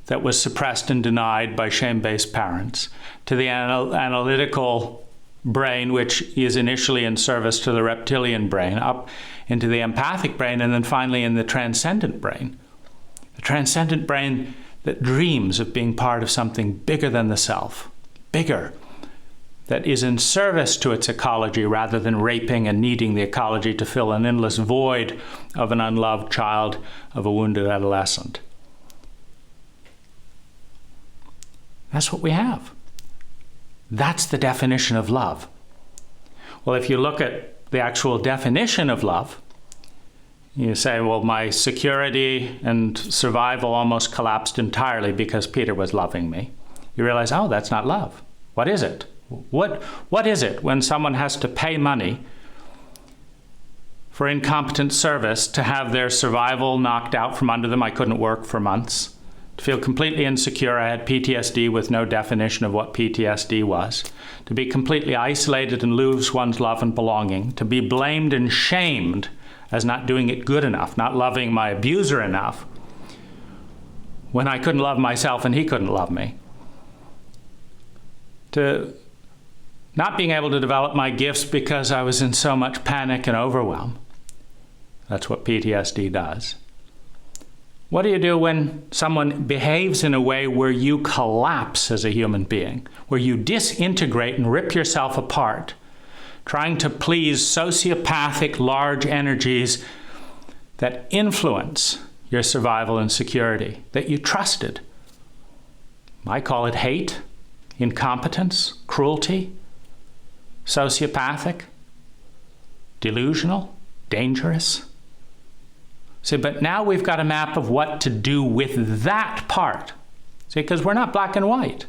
that was suppressed and denied by shame-based parents, to the analytical brain, which is initially in service to the reptilian brain, up into the empathic brain, and then finally in the transcendent brain. The transcendent brain that dreams of being part of something bigger than the self, bigger, that is in service to its ecology rather than raping and needing the ecology to fill an endless void of an unloved child, of a wounded adolescent. That's what we have. That's the definition of love. Well, if you look at the actual definition of love, you say, well, my security and survival almost collapsed entirely because Peter was loving me. you realize, oh, that's not love. What is it? What is it when someone has to pay money for incompetent service to have their survival knocked out from under them? I couldn't work for months. To feel completely insecure. I had PTSD with no definition of what PTSD was. To be completely isolated and lose one's love and belonging. To be blamed and shamed as not doing it good enough, not loving my abuser enough, when I couldn't love myself and he couldn't love me. To not being able to develop my gifts because I was in so much panic and overwhelm. That's what PTSD does. What do you do when someone behaves in a way where you collapse as a human being, where you disintegrate and rip yourself apart, trying to please sociopathic large energies that influence your survival and security, that you trusted? I call it hate, incompetence, cruelty, sociopathic, delusional, dangerous. See, but now we've got a map of what to do with that part. See, because we're not black and white.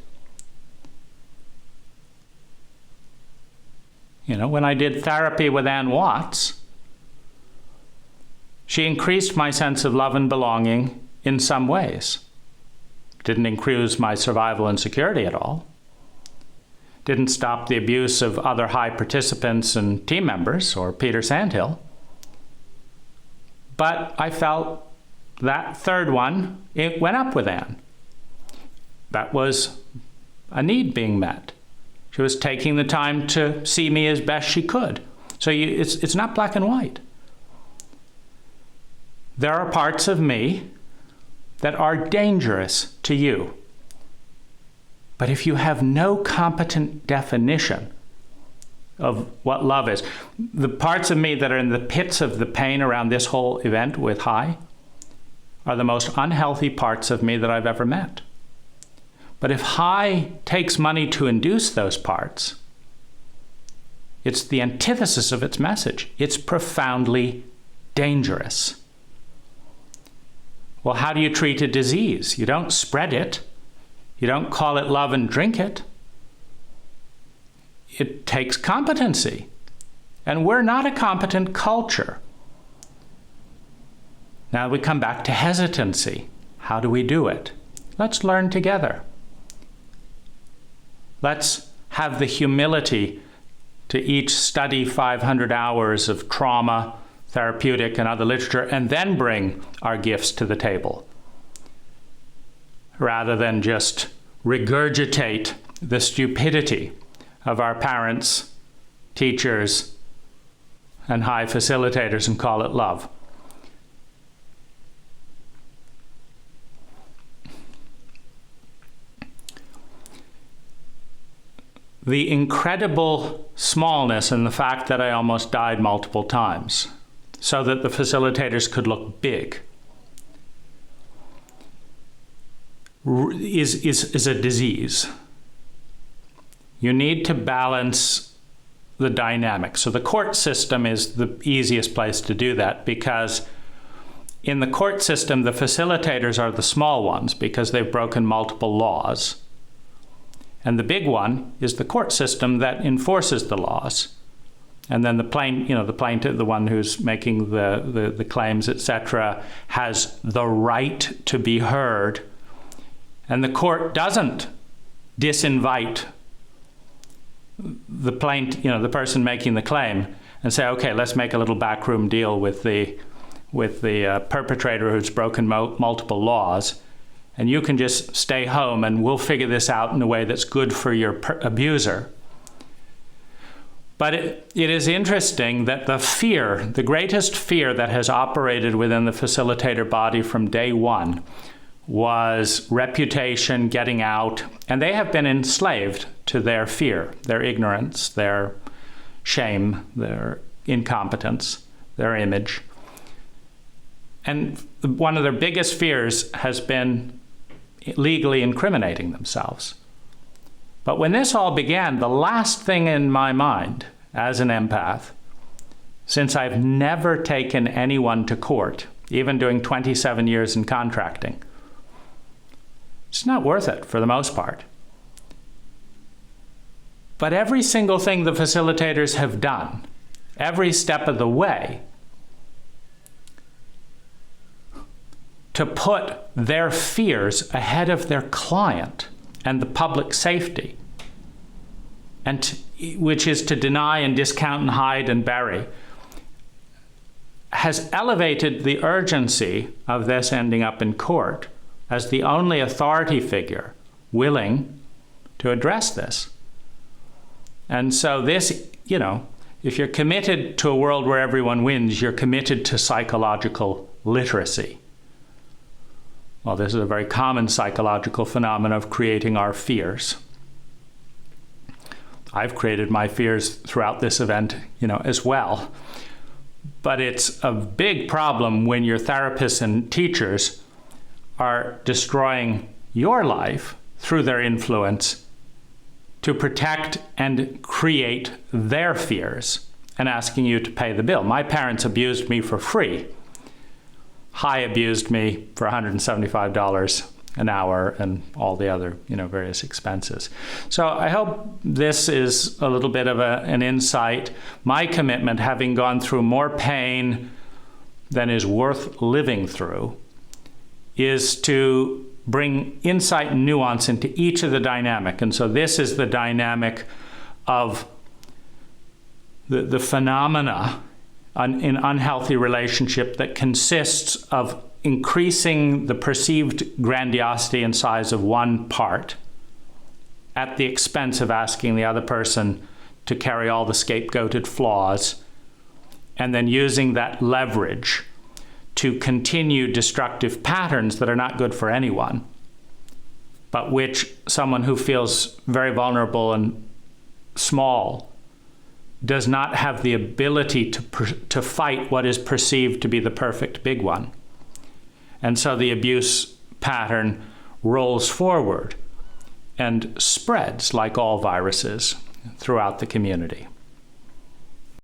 You know, when I did therapy with Ann Watts, she increased my sense of love and belonging in some ways. Didn't increase my survival and security at all. Didn't stop the abuse of other high participants and team members, or Peter Sandhill. But I felt that third one, it went up with Anne. That was a need being met. She was taking the time to see me as best she could. So it's not black and white. There are parts of me that are dangerous to you. But if you have no competent definition of what love is, the parts of me that are in the pits of the pain around this whole event with Hai are the most unhealthy parts of me that I've ever met. But if Hai takes money to induce those parts, it's the antithesis of its message. It's profoundly dangerous. Well, how do you treat a disease? You don't spread it. You don't call it love and drink it. It takes competency. And we're not a competent culture. Now we come back to hesitancy. How do we do it? Let's learn together. Let's have the humility to each study 500 hours of trauma, therapeutic, and other literature, and then bring our gifts to the table, rather than just regurgitate the stupidity of our parents, teachers, and high facilitators and call it love. The incredible smallness and the fact that I almost died multiple times so that the facilitators could look big is a disease. You need to balance the dynamic. So the court system is the easiest place to do that, because in the court system, the facilitators are the small ones because they've broken multiple laws. And the big one is the court system that enforces the laws. And then the plaintiff, the one who's making the claims, etc., has the right to be heard. And the court doesn't disinvite the the person making the claim and say, okay, let's make a little backroom deal with the perpetrator who's broken multiple laws, and you can just stay home and we'll figure this out in a way that's good for your abuser. But it is interesting that the greatest fear that has operated within the facilitator body from day one was reputation, getting out, and they have been enslaved to their fear, their ignorance, their shame, their incompetence, their image. And one of their biggest fears has been legally incriminating themselves. But when this all began, the last thing in my mind as an empath, since I've never taken anyone to court, even doing 27 years in contracting, it's not worth it for the most part. But every single thing the facilitators have done, every step of the way, to put their fears ahead of their client and the public safety, and which is to deny and discount and hide and bury, has elevated the urgency of this ending up in court as the only authority figure willing to address this. And so this, if you're committed to a world where everyone wins, you're committed to psychological literacy. Well, this is a very common psychological phenomenon of creating our fears. I've created my fears throughout this event, as well. But it's a big problem when your therapists and teachers are destroying your life through their influence to protect and create their fears and asking you to pay the bill. My parents abused me for free. High abused me for $175 an hour and all the other, various expenses. So I hope this is a little bit of an insight. My commitment, having gone through more pain than is worth living through, is to bring insight and nuance into each of the dynamic. And so this is the dynamic of the phenomena in unhealthy relationship that consists of increasing the perceived grandiosity and size of one part at the expense of asking the other person to carry all the scapegoated flaws, and then using that leverage to continue destructive patterns that are not good for anyone, but which someone who feels very vulnerable and small does not have the ability to fight what is perceived to be the perfect big one. And so the abuse pattern rolls forward and spreads like all viruses throughout the community.